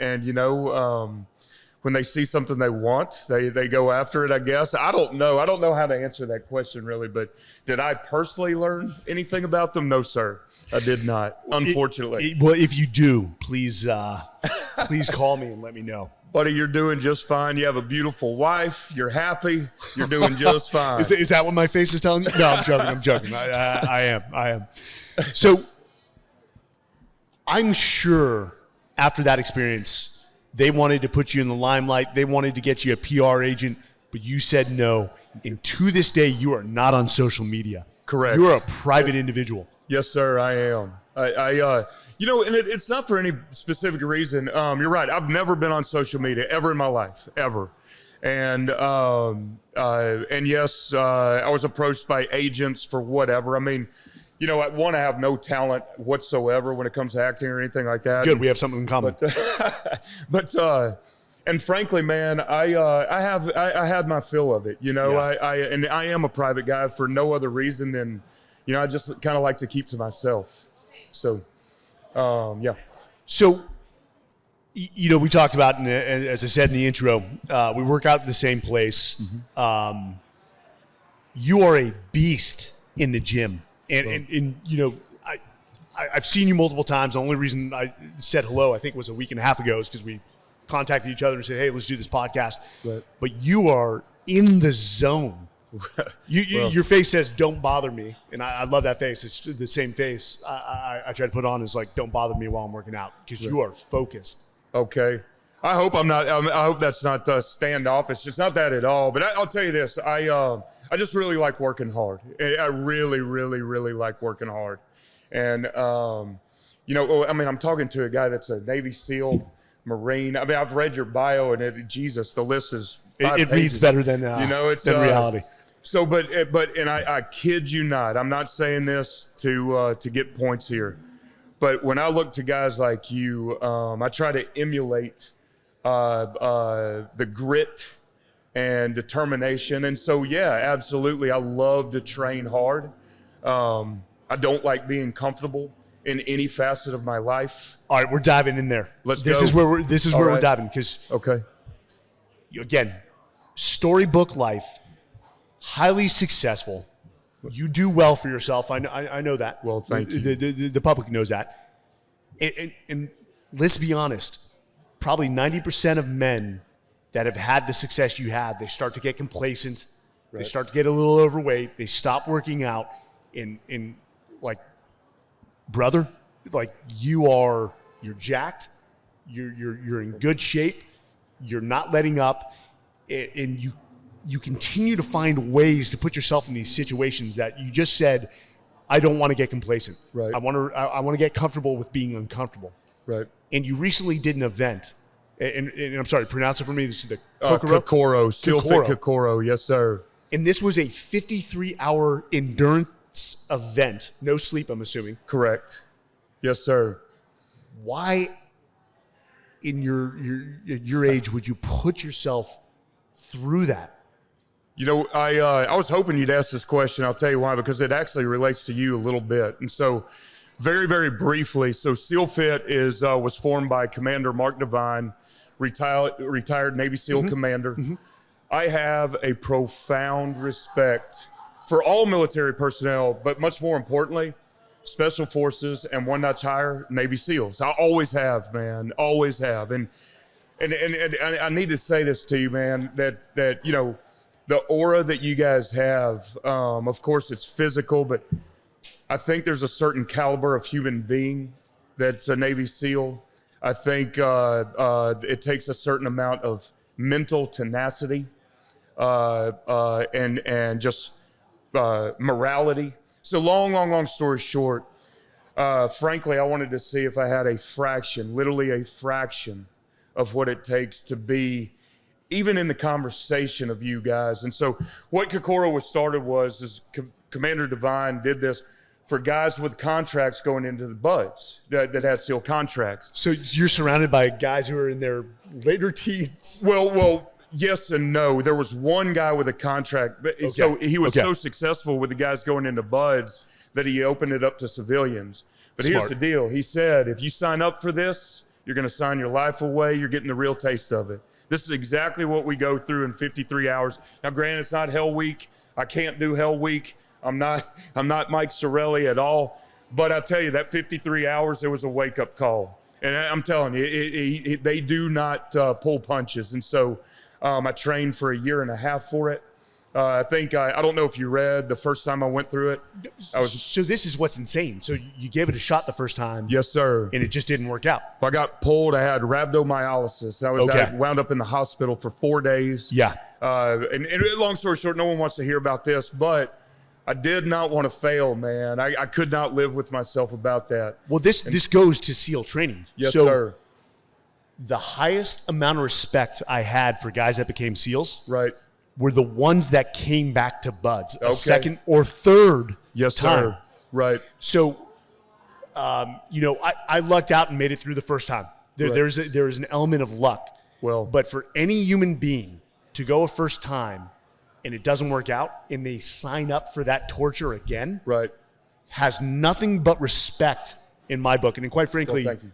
when they see something they want, they go after it, I guess. I don't know how to answer that question really, but did I personally learn anything about them? No, sir. I did not, unfortunately. Well, if you do, please call me and let me know. Buddy, you're doing just fine. You have a beautiful wife. You're happy. You're doing just fine. Is that what my face is telling you? No, I'm joking. I am. So I'm sure after that experience, they wanted to put you in the limelight. They wanted to get you a PR agent, but you said no. And to this day, you are not on social media. Correct. You are a private individual. Yes, sir, I am. And it's not for any specific reason. You're right. I've never been on social media ever in my life, ever. And yes, I was approached by agents for whatever. I mean, I want to have no talent whatsoever when it comes to acting or anything like that. Good, we have something in common. But and frankly, man, I had my fill of it. I am a private guy for no other reason than, I just kind of like to keep to myself. So, yeah. So, we talked about, and as I said in the intro, we work out in the same place. Mm-hmm. You are a beast in the gym. And I've seen you multiple times. The only reason I said hello, I think, was a week and a half ago, is because we contacted each other and said, hey, let's do this podcast. Right. But you are in the zone. Your face says, don't bother me. And I love that face. It's the same face I try to put on, is like, don't bother me while I'm working out, because you are focused. Okay. I hope I'm not. I hope that's not standoffish. It's not that at all. But I'll tell you this: I just really like working hard. I really, really, really like working hard. And I'm talking to a guy that's a Navy SEAL, Marine. I mean, I've read your bio, and the list is 5 it reads better than it's than reality. So, but I kid you not. I'm not saying this to get points here, but when I look to guys like you, I try to emulate the grit and determination. And so, yeah, absolutely. I love to train hard. I don't like being comfortable in any facet of my life. All right, we're diving in there. Let's this go. Is where we're diving, because okay, again, storybook life, highly successful. You do well for yourself. I know that. Well, thank you. The public knows that. And let's be honest, probably 90% of men that have had the success you had, they start to get complacent. Right. They start to get a little overweight. They stop working out. In like, brother, like you're jacked. You're in good shape. You're not letting up, and you continue to find ways to put yourself in these situations that you just said, I don't want to get complacent. Right. I want to get comfortable with being uncomfortable. Right. And you recently did an event, and I'm sorry, pronounce it for me. This is the Kokoro? Kokoro, Seal Fit Kokoro. Yes, sir. And this was a 53-hour endurance event. No sleep, I'm assuming. Correct. Yes, sir. Why, in your age, would you put yourself through that? You know, I was hoping you'd ask this question. I'll tell you why, because it actually relates to you a little bit. And so, very, very briefly, so SEAL Fit was formed by Commander Mark Devine, retired Navy SEAL commander. Mm-hmm. I have a profound respect for all military personnel, but much more importantly, Special Forces and one notch higher, Navy SEALs. I always have, man, always have. And I need to say this to you, man, that you know, the aura that you guys have, of course it's physical, but I think there's a certain caliber of human being that's a Navy SEAL. I think it takes a certain amount of mental tenacity and just morality. So long story short, frankly, I wanted to see if I had a fraction, literally a fraction of what it takes to be even in the conversation of you guys. And so what Kokoro was started is Commander Devine did this for guys with contracts going into the buds that had SEAL contracts. So you're surrounded by guys who are in their later teens? Well, yes and no. There was one guy with a contract, but okay. So he was so successful with the guys going into buds that he opened it up to civilians. But here's the deal. He said, if you sign up for this, you're going to sign your life away. You're getting the real taste of it. This is exactly what we go through in 53 hours. Now, granted, it's not Hell Week. I can't do Hell Week. I'm not Mike Sarraille at all. But I tell you, that 53 hours, it was a wake-up call. And I'm telling you, they do not pull punches. And so I trained for a year and a half for it. I think, I don't know if you read the first time I went through it. So this is what's insane. So you gave it a shot the first time. Yes, sir. And it just didn't work out. I got pulled. I had rhabdomyolysis. I wound up in the hospital for 4 days. Yeah. And long story short, no one wants to hear about this, but I did not want to fail, man. I could not live with myself about that. Well, this goes to SEAL training. Yes, sir. The highest amount of respect I had for guys that became SEALs were the ones that came back to buds a second or third time. Sir. Right. So, I lucked out and made it through the first time. There's an element of luck. Well, but for any human being to go a first time and it doesn't work out and they sign up for that torture again, has nothing but respect in my book. And quite frankly, thank you.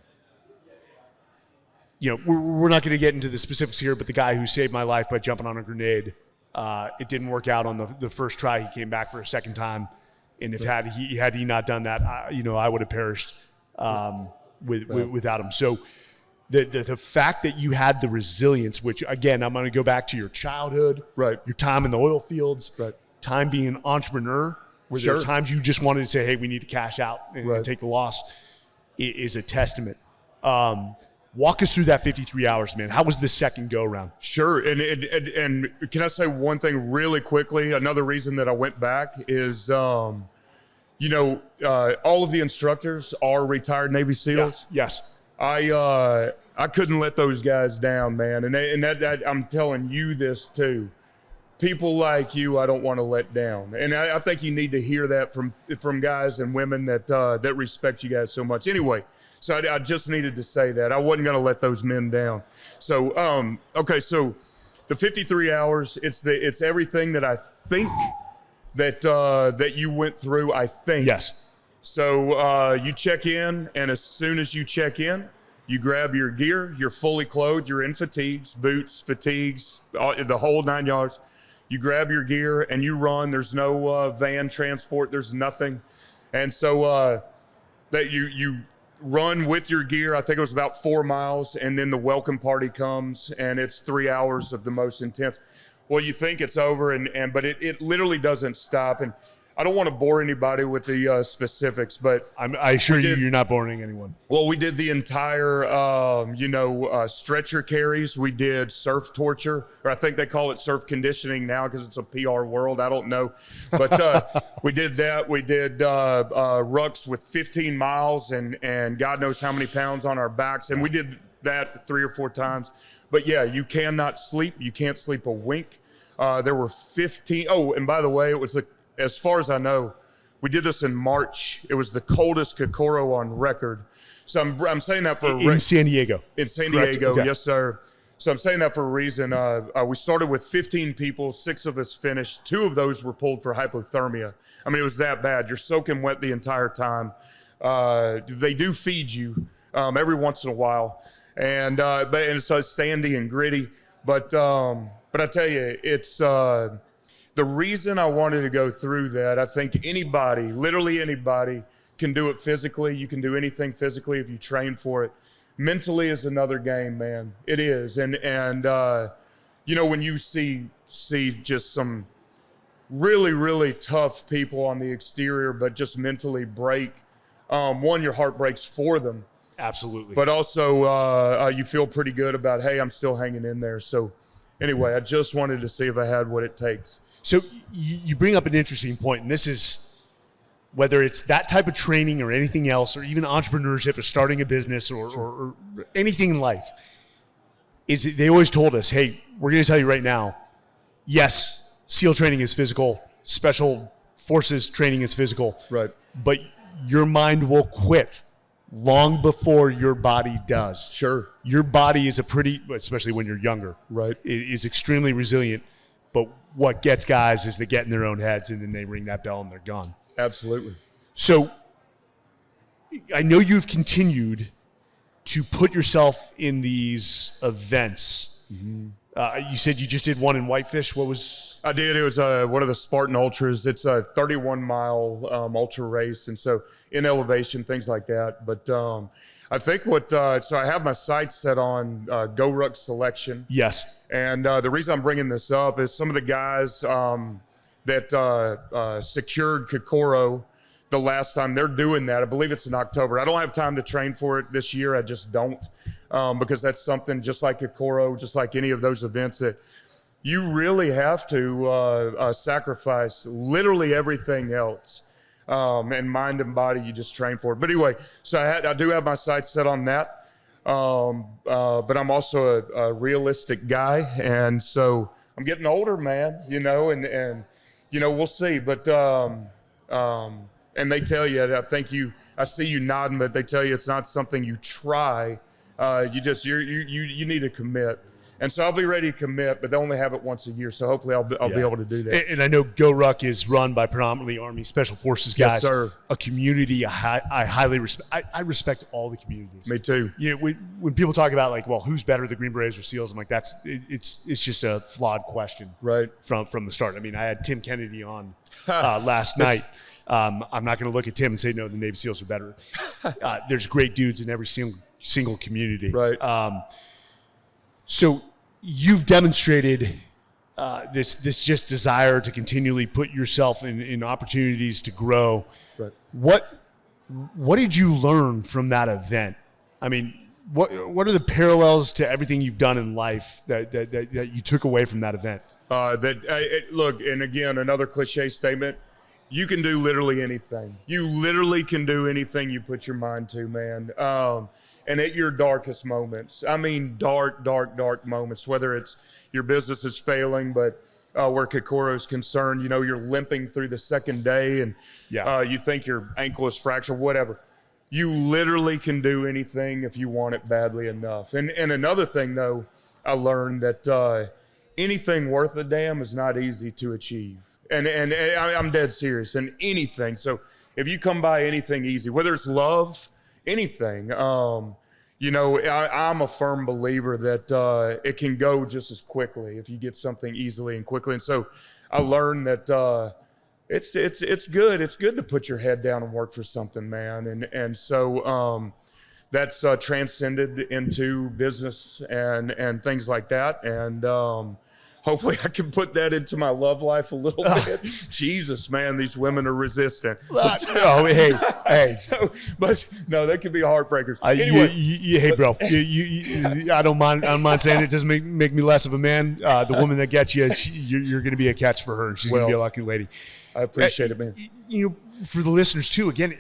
You know, we're not going to get into the specifics here, but the guy who saved my life by jumping on a grenade, it didn't work out on the first try. He came back for a second time, and had he not done that, I would have perished without him. So the fact that you had the resilience, which again, I'm going to go back to your childhood, your time in the oil fields, time being an entrepreneur, where there are times you just wanted to say, hey, we need to cash out and take the loss, is a testament. Walk us through that 53 hours, man. How was the second go-around? Sure. And can I say one thing really quickly? Another reason that I went back is, all of the instructors are retired Navy SEALs. Yeah. Yes. I couldn't let those guys down, man. And that I'm telling you this too. People like you, I don't want to let down. And I think you need to hear that from guys and women that respect you guys so much. Anyway, so I just needed to say that. I wasn't going to let those men down. So, so the 53 hours, it's everything that I think that you went through, I think. Yes. So you check in, and as soon as you check in, you grab your gear. You're fully clothed. You're in fatigues, boots, fatigues, the whole 9 yards. You grab your gear and you run. There's no van transport. There's nothing. And so that you run with your gear. I think it was about 4 miles, and then the welcome party comes, and it's 3 hours of the most intense. Well, you think it's over, but it literally doesn't stop. And I don't want to bore anybody with the specifics, but I assure you, you're not boring anyone. Well, we did the entire, stretcher carries. We did surf torture, or I think they call it surf conditioning now because it's a PR world. I don't know. But we did that. We did rucks with 15 miles and God knows how many pounds on our backs. And we did that 3 or 4 times. But, yeah, you cannot sleep. You can't sleep a wink. There were 15. Oh, and by the way, it was as far as I know, we did this in March. It was the coldest Kokoro on record. So I'm saying that for in San Diego. In San Diego, okay. Yes, sir. So I'm saying that for a reason. We started with 15 people. 6 of us finished. 2 of those were pulled for hypothermia. I mean, it was that bad. You're soaking wet the entire time. They do feed you every once in a while, and it's sandy and gritty. But I tell you, it's. The reason I wanted to go through that, I think anybody, literally anybody, can do it physically. You can do anything physically if you train for it. Mentally is another game, man. It is. And when you see just some really, really tough people on the exterior, but just mentally break, one, your heart breaks for them. Absolutely. But also you feel pretty good about, hey, I'm still hanging in there. So anyway, I just wanted to see if I had what it takes. So you bring up an interesting point, and this is whether it's that type of training or anything else, or even entrepreneurship or starting a business or anything in life, is they always told us, hey, we're going to tell you right now, yes, SEAL training is physical, special forces training is physical, right? But your mind will quit long before your body does. Sure. Your body is especially when you're younger, right, is extremely resilient. But what gets guys is they get in their own heads and then they ring that bell and they're gone. Absolutely. So I know you've continued to put yourself in these events. Mm-hmm. You said you just did one in Whitefish. What was? I did. It was one of the Spartan Ultras. It's a 31-mile ultra race. And so in elevation, things like that. But I think so I have my sights set on Go Ruck selection. Yes. And the reason I'm bringing this up is some of the guys that secured Kokoro the last time, they're doing that. I believe it's in October. I don't have time to train for it this year. I just don't, because that's something just like Kokoro, just like any of those events that you really have to sacrifice literally everything else. And mind and body, you just train for it. But anyway, so I do have my sights set on that. But I'm also a realistic guy, and so I'm getting older, man. And we'll see. But and they tell you, I see you nodding, but they tell you it's not something you try. You need to commit. And so I'll be ready to commit, but they only have it once a year. So hopefully I'll be able to do that. And I know Go Ruck is run by predominantly Army Special Forces guys. Yes, sir. A community I highly respect. I respect all the communities. Me too. When people talk about who's better, the Green Berets or SEALs, I'm like, it's just a flawed question. Right. From the start. I mean, I had Tim Kennedy on last night. I'm not going to look at Tim and say, no, the Navy SEALs are better. There's great dudes in every single community. Right. So you've demonstrated this just desire to continually put yourself in opportunities to grow. Right. What did you learn from that event? I mean, what are the parallels to everything you've done in life that you took away from that event? Look, and again, another cliche statement. You can do literally anything. You literally can do anything you put your mind to, man. And at your darkest moments, I mean, dark moments, whether it's your business is failing, but where Kokoro is concerned, you're limping through the second day and you think your ankle is fractured, whatever. You literally can do anything if you want it badly enough. And another thing, though, I learned that anything worth a damn is not easy to achieve. And I'm dead serious, and anything. So if you come by anything easy, whether it's love, anything, you know, I'm a firm believer that it can go just as quickly if you get something easily and quickly. And so I learned that it's good. It's good to put your head down and work for something, man. And so that's transcended into business and things like that. And hopefully I can put that into my love life a little bit. Jesus, man, these women are resistant. Oh, hey. So, but no, they can be heartbreakers. Anyway, hey, bro, I don't mind saying it. Doesn't make me less of a man. The woman that gets you, you're going to be a catch for her. She's going to be a lucky lady. I appreciate it, man. You know, for the listeners too, again,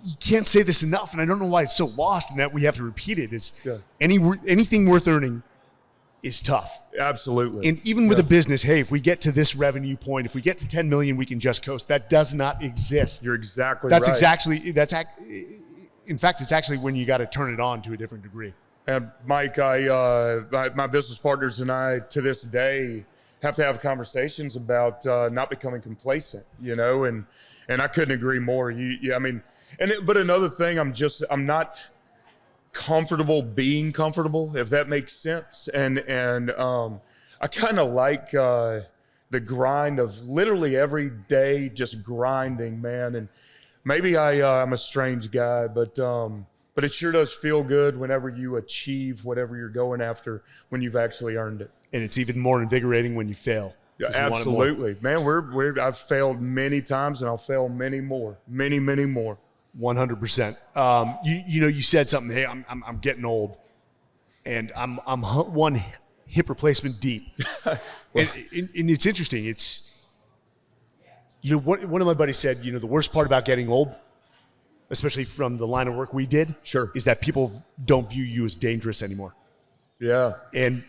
you can't say this enough, and I don't know why it's so lost and that we have to repeat it, is anything worth earning is tough. Absolutely. And even with a business, hey, if we get to this revenue point, if we get to 10 million, we can just coast. That does not exist. You're exactly right. In fact, it's actually when you got to turn it on to a different degree. And Mike, my business partners and I, to this day, have to have conversations about not becoming complacent, you know, and I couldn't agree more. But another thing, I'm not comfortable being comfortable, if that makes sense. And I kind of like the grind of literally every day just grinding, man. And maybe I'm a strange guy, but it sure does feel good whenever you achieve whatever you're going after when you've actually earned it. And it's even more invigorating when you fail. Yeah, absolutely, man. I've failed many times, and I'll fail many more, many more. 100%. You said something. Hey, I'm getting old, and I'm one hip replacement deep. and it's interesting. It's, you know, one of my buddies said, you know, the worst part about getting old, especially from the line of work we did, is that people don't view you as dangerous anymore. Yeah, and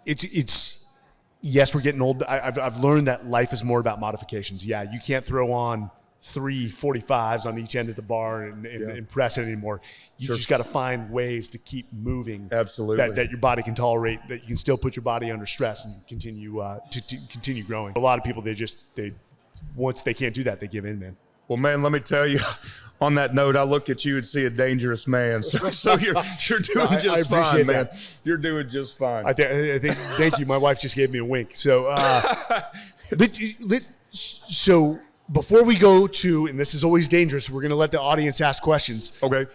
it's yes, we're getting old. I've learned that life is more about modifications. Yeah, you can't throw on 3 45s on each end of the bar and press it anymore. You just got to find ways to keep moving. Absolutely. That your body can tolerate, that you can still put your body under stress and continue to continue growing. A lot of people, they once they can't do that, they give in, man. Well, man, let me tell you, on that note, I look at you and see a dangerous man. So you're doing just fine, man. That. You're doing just fine. I think thank you. My wife just gave me a wink. So, so before we go to, and this is always dangerous, we're going to let the audience ask questions. Okay.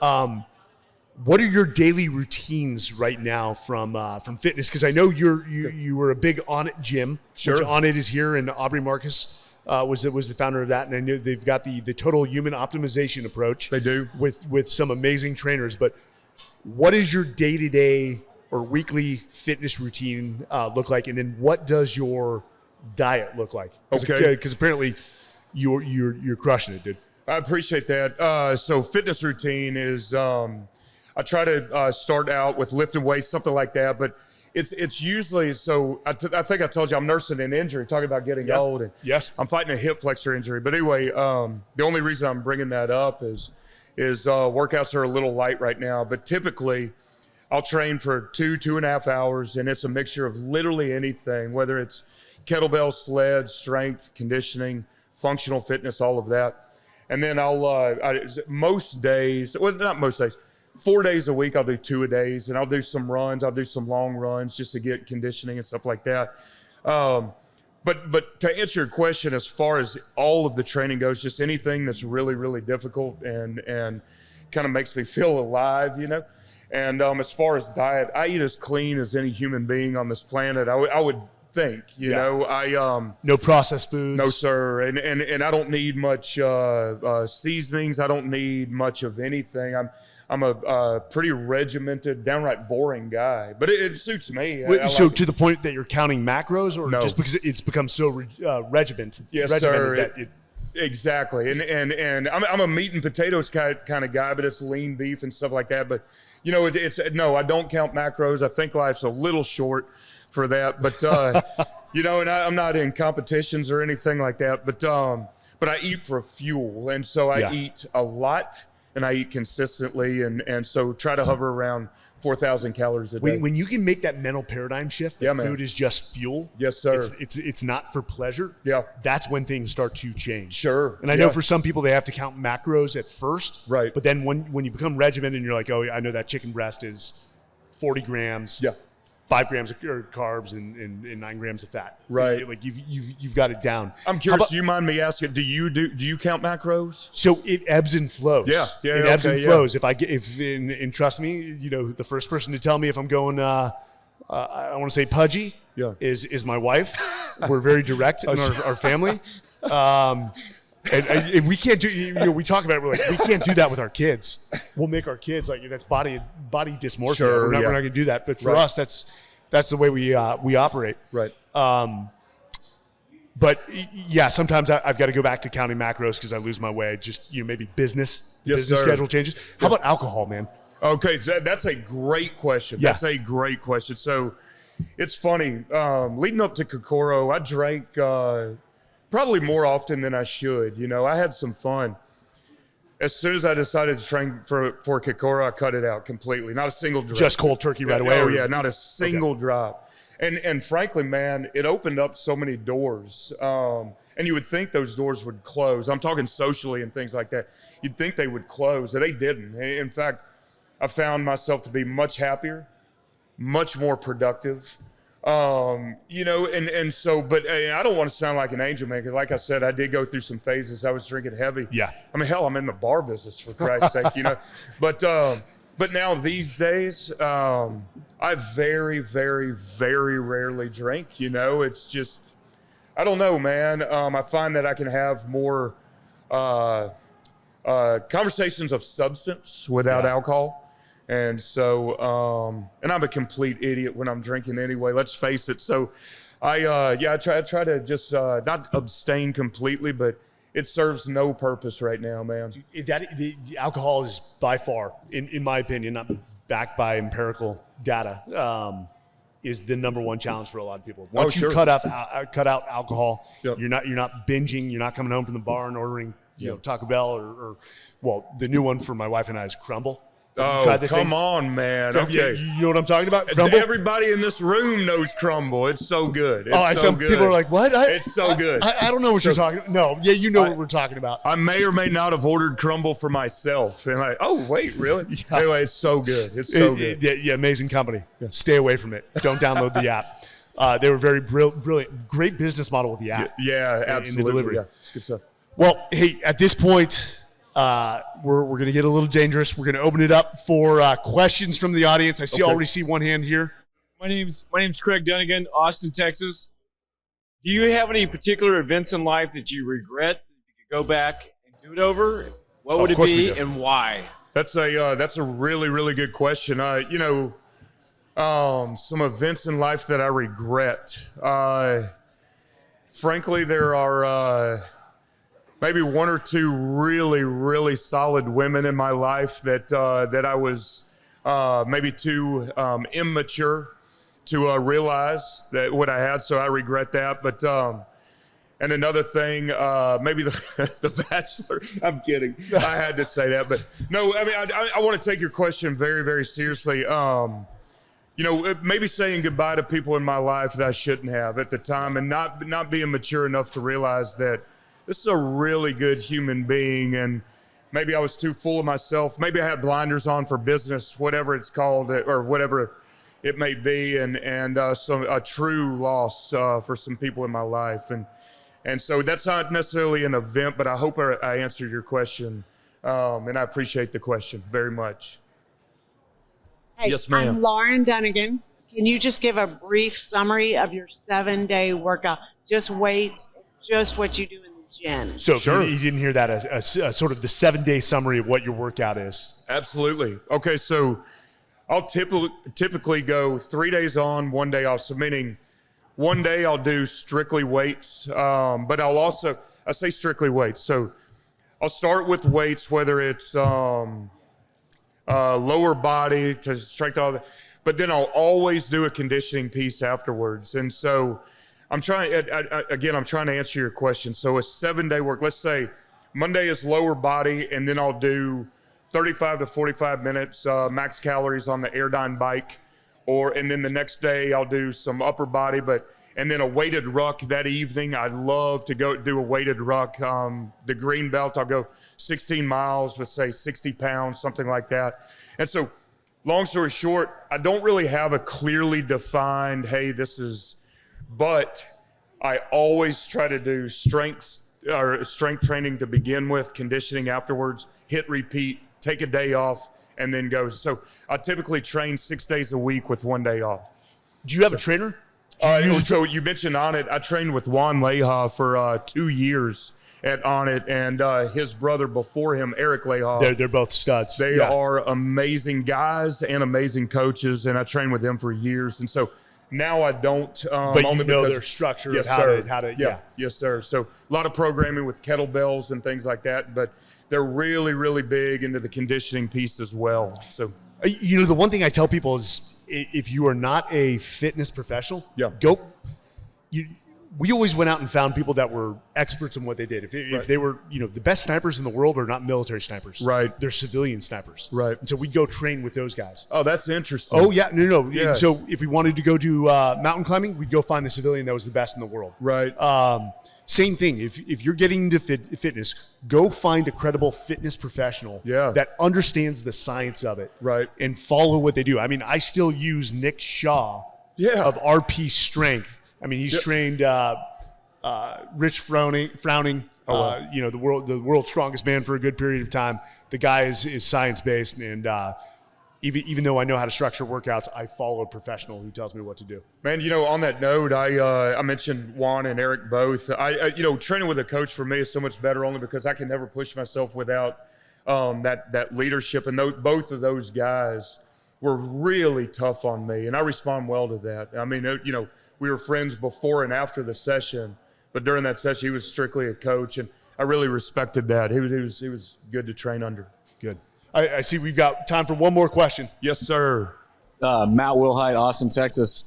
What are your daily routines right now from fitness? Because I know you were a big On It gym. Sure. Which On It is here, and Aubrey Marcus was the founder of that, and I know they've got the total human optimization approach. They do, with some amazing trainers. But what is your day-to-day or weekly fitness routine look like, and then what does your diet look like? Because apparently you're crushing it, dude. I appreciate that. So fitness routine is I try to start out with lifting weights, something like that, but it's usually, so I think I told you I'm nursing an injury, talking about getting old. And yes. I'm fighting a hip flexor injury. But anyway, the only reason I'm bringing that up is workouts are a little light right now. But typically, I'll train for 2.5 hours, and it's a mixture of literally anything, whether it's kettlebell, sled, strength, conditioning, functional fitness, all of that. And then most days, well, not most days, 4 days a week, I'll do 2-a-days, and I'll do some runs. I'll do some long runs just to get conditioning and stuff like that. But to answer your question, as far as all of the training goes, just anything that's really, really difficult and kind of makes me feel alive, you know. And as far as diet, I eat as clean as any human being on this planet. I would think, you know, no processed foods. No, sir. And I don't need much seasonings. I don't need much of anything. I'm a pretty regimented, downright boring guy, but it suits me. So to the point that you're counting macros, or just because it's become so regimented? Yes, sir. Exactly. And I'm a meat and potatoes kind of guy, but it's lean beef and stuff like that. But you know, no, I don't count macros. I think life's a little short for that, but you know, and I'm not in competitions or anything like that. But I eat for fuel, and so I eat a lot. and I eat consistently. And so try to hover around 4,000 calories a day. When you can make that mental paradigm shift, that food is just fuel. Yes, sir. It's not for pleasure. Yeah. That's when things start to change. Sure. And I know for some people, they have to count macros at first. Right. But then when you become regimented and you're like, oh, I know that chicken breast is 40 grams. Yeah. 5 grams of carbs and 9 grams of fat. Right. Like you've got it down. I'm curious. Do you mind me asking? Do you count macros? So it ebbs and flows. Yeah. It ebbs and flows. And trust me, you know, the first person to tell me if I'm going, I want to say pudgy, is my wife. We're very direct in our family. And we can't do, you know, we talk about it, we're like, we can't do that with our kids. We'll make our kids like, that's body dysmorphia. Sure, we're not going to do that. But for us, that's the way we operate. Right. But yeah, sometimes I've got to go back to counting macros because I lose my way. Just, you know, maybe business schedule changes. How about alcohol, man? Okay, so that's a great question. Yeah. That's a great question. So it's funny. Leading up to Kokoro, I drank probably more often than I should. You know, I had some fun. As soon as I decided to train for Kokoro, I cut it out completely. Not a single drop. Just cold turkey right away? Oh, yeah, not a single drop. And frankly, man, it opened up so many doors. And you would think those doors would close. I'm talking socially and things like that. You'd think they would close, and they didn't. In fact, I found myself to be much happier, much more productive. You know, and so, but I don't want to sound like an angel man, because like I said, I did go through some phases. I was drinking heavy. Yeah. I mean, hell, I'm in the bar business, for Christ's sake, you know. But now these days, I very, very, very rarely drink. You know, it's just, I don't know, man. I find that I can have more conversations of substance without alcohol. And so, and I'm a complete idiot when I'm drinking anyway, let's face it. So I try to just not abstain completely, but it serves no purpose right now, man. The alcohol is by far, in my opinion, not backed by empirical data, is the number one challenge for a lot of people. Once you cut out alcohol, you're not binging, you're not coming home from the bar and ordering Taco Bell or the new one for my wife and I is Crumble. Oh, come on, man. Okay. You know what I'm talking about? Crumble? Everybody in this room knows Crumble. It's so good. It's some good. People are like, what? It's so good. I don't know what you're talking about. No, you know what we're talking about. I may or may not have ordered Crumble for myself. And wait, really? Anyway, it's so good. It's so good. Yeah, amazing company. Stay away from it. Don't download the app. They were very brilliant. Great business model with the app. Yeah, absolutely. In the delivery. Yeah, it's good stuff. Well, hey, at this point, we're going to get a little dangerous. We're going to open it up for questions from the audience. Already see one hand here. My name's Craig Dunnigan, Austin, Texas. Do you have any particular events in life that you regret? That you could go back and do it over? What would it be and why? That's a really, really good question. Some events in life that I regret. Frankly, there are maybe one or two really, really solid women in my life that I was maybe too immature to realize that what I had. So I regret that. But and another thing, maybe the Bachelor. I'm kidding. I had to say that, but no. I mean, I want to take your question very, very seriously. Maybe saying goodbye to people in my life that I shouldn't have at the time, and not being mature enough to realize that this is a really good human being, and maybe I was too full of myself. Maybe I had blinders on for business, whatever it's called, or whatever it may be, and a true loss for some people in my life, and so that's not necessarily an event, but I hope I answered your question, and I appreciate the question very much. Hey, yes, ma'am. I'm Lauren Dunnigan. Can you just give a brief summary of your 7-day workout? Just weights, just what you do in the gym. So you didn't hear that as sort of the 7-day summary of what your workout is. Absolutely. Okay, so I'll typically go 3 days on, 1 day off. So meaning 1 day I'll do strictly weights, but I say strictly weights. So I'll start with weights, whether it's lower body to strengthen all that, but then I'll always do a conditioning piece afterwards. And so I'm trying to answer your question. So a 7-day work, let's say Monday is lower body, and then I'll do 35 to 45 minutes, max calories on the Airdyne bike, and then the next day I'll do some upper body, and then a weighted ruck that evening. I love to go do a weighted ruck. The green belt, I'll go 16 miles with, say, 60 pounds, something like that. And so, long story short, I don't really have a clearly defined, hey, but I always try to do strength training to begin with, conditioning afterwards, hit repeat, take a day off, and then go. So I typically train 6 days a week with 1 day off. Do you have a trainer? So you mentioned Onnit. I trained with Juan Leja for 2 years at Onnit, and his brother before him, Eric Leja. They're both studs. They are amazing guys and amazing coaches, and I trained with them for years. And so now I don't. But you know their structure yes, of how to. Yeah. Yes, sir. So a lot of programming with kettlebells and things like that, but they're really, really big into the conditioning piece as well. So. The one thing I tell people is if you are not a fitness professional, we always went out and found people that were experts in what they did. If they were, the best snipers in the world are not military snipers. Right. They're civilian snipers. Right. And so we'd go train with those guys. Oh, that's interesting. Oh, yeah. No. Yeah. So if we wanted to go do mountain climbing, we'd go find the civilian that was the best in the world. Right. Same thing. If you're getting into fitness, go find a credible fitness professional that understands the science of it, right, and follow what they do. I mean, I still use Nick Shaw of RP Strength. I mean, he's trained Rich Frowning, the world's strongest man for a good period of time. The guy is science based, and even though I know how to structure workouts, I follow a professional who tells me what to do. Man, on that note, I mentioned Juan and Eric both. Training with a coach for me is so much better only because I can never push myself without that leadership. And both of those guys were really tough on me, and I respond well to that. I mean, we were friends before and after the session, but during that session, he was strictly a coach, and I really respected that. He was good to train under. Good. I see we've got time for one more question. Yes, sir. Matt Wilhite, Austin, Texas.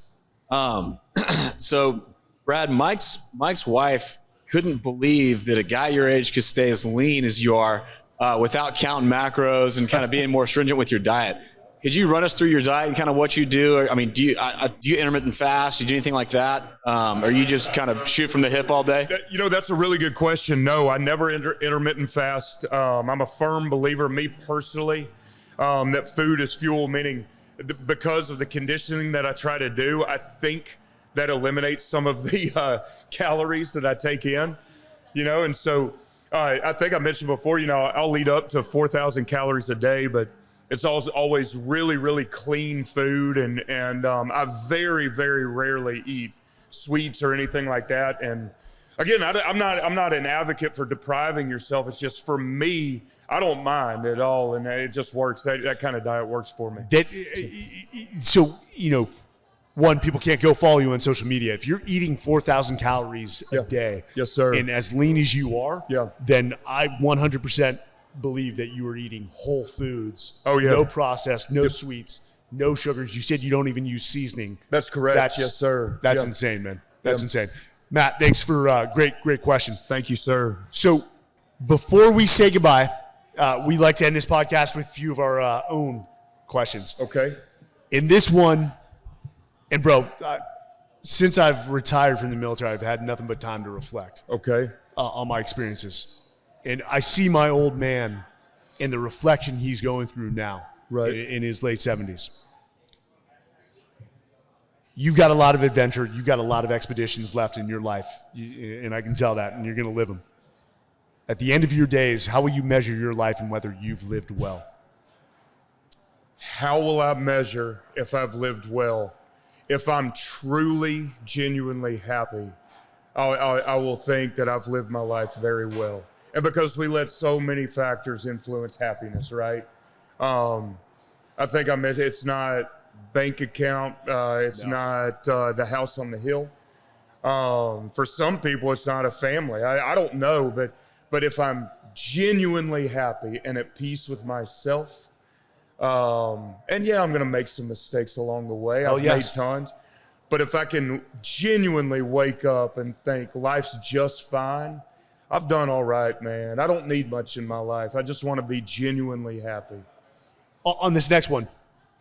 So, Brad, Mike's wife couldn't believe that a guy your age could stay as lean as you are without counting macros and kind of being more stringent with your diet. Could you run us through your diet and kind of what you do? I mean, do you intermittent fast? Do you do anything like that? Or you just kind of shoot from the hip all day? That's a really good question. No, I never intermittent fast. I'm a firm believer, me personally, that food is fuel, meaning because of the conditioning that I try to do, I think that eliminates some of the calories that I take in, and so I think I mentioned before, I'll lead up to 4,000 calories a day, but it's always really, really clean food, and I very, very rarely eat sweets or anything like that. And again, I'm not an advocate for depriving yourself. It's just for me, I don't mind at all, and it just works. That kind of diet works for me. One, people can't go follow you on social media. If you're eating 4,000 calories a day, yes, sir, and as lean as you are, then I 100% believe that you are eating whole foods. Oh, yeah. No processed, no sweets, no sugars. You said you don't even use seasoning. That's correct. Yes, sir. That's insane, man. That's insane. Matt, thanks for great question. Thank you, sir. So before we say goodbye, we like to end this podcast with a few of our own questions. Okay. In this one, and bro, since I've retired from the military, I've had nothing but time to reflect. Okay. On my experiences. And I see my old man and the reflection he's going through now, right, in his late 70s. You've got a lot of adventure. You've got a lot of expeditions left in your life, and I can tell that, and you're going to live them. At the end of your days, how will you measure your life and whether you've lived well? How will I measure if I've lived well? If I'm truly, genuinely happy, I will think that I've lived my life very well. And because we let so many factors influence happiness, right? I think it's not bank account. It's not the house on the hill. For some people, it's not a family. I don't know, but if I'm genuinely happy and at peace with myself, and I'm going to make some mistakes along the way. I've made tons. But if I can genuinely wake up and think life's just fine, I've done all right, man. I don't need much in my life. I just want to be genuinely happy. On this next one,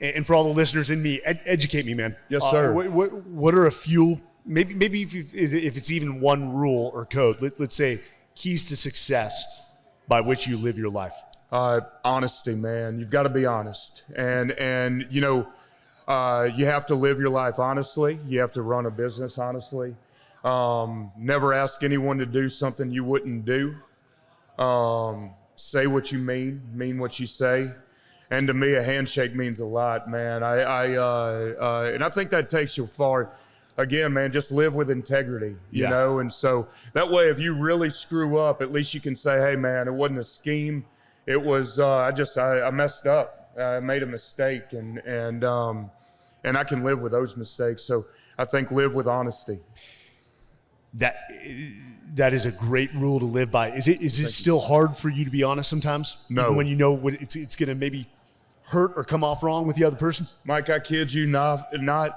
and for all the listeners in me, educate me, man. Yes, sir. What are a few, maybe if it's even one rule or code, let's say keys to success by which you live your life? Honesty, man. You've got to be honest. And you know, you have to live your life honestly. You have to run a business honestly. Never ask anyone to do something you wouldn't do. Say what you mean what you say. And to me, a handshake means a lot, man. And I think that takes you far. Again, man, just live with integrity, you know? And so that way, if you really screw up, at least you can say, hey, man, it wasn't a scheme. It was, I messed up. I made a mistake, and I can live with those mistakes. So I think live with honesty. That is a great rule to live by. Is it still hard for you to be honest sometimes? No. Even when you know what it's going to maybe hurt or come off wrong with the other person? Mike, I kid you not.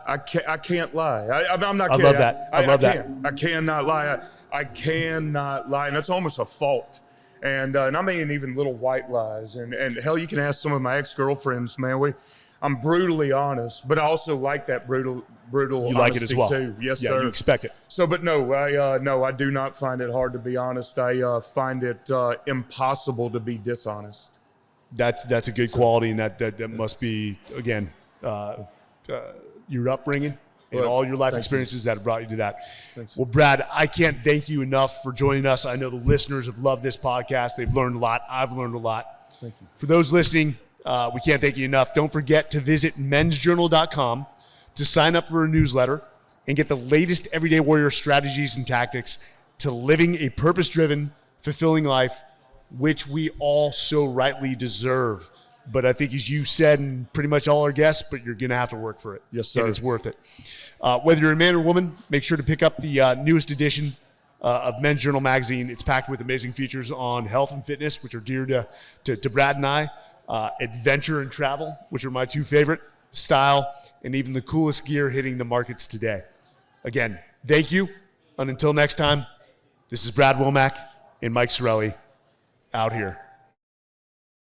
I can't lie. I'm not I kidding. love that. I love that. I cannot lie. I cannot lie, and that's almost a fault. And I mean even little white lies. And hell, you can ask some of my ex-girlfriends, man. I'm brutally honest, but I also like that brutal You honesty like it as well. too. Yes, yeah, sir. You expect it. So, but no, I do not find it hard to be honest. I find it impossible to be dishonest. That's a good quality, and that must be, again, your upbringing and all your life experiences that have brought you to that. Thanks. Well, Brad, I can't thank you enough for joining us. I know the listeners have loved this podcast. They've learned a lot. I've learned a lot. Thank you. For those listening, we can't thank you enough. Don't forget to visit mensjournal.com to sign up for a newsletter and get the latest Everyday Warrior strategies and tactics to living a purpose-driven, fulfilling life, which we all so rightly deserve. But I think, as you said, and pretty much all our guests, but you're going to have to work for it. Yes, sir. And it's worth it. Whether you're a man or woman, make sure to pick up the newest edition of Men's Journal magazine. It's packed with amazing features on health and fitness, which are dear to Brad and I, adventure and travel, which are my two favorite, style, and even the coolest gear hitting the markets today. Again, thank you. And until next time, this is Brad Womack and Mike Sarraille out here.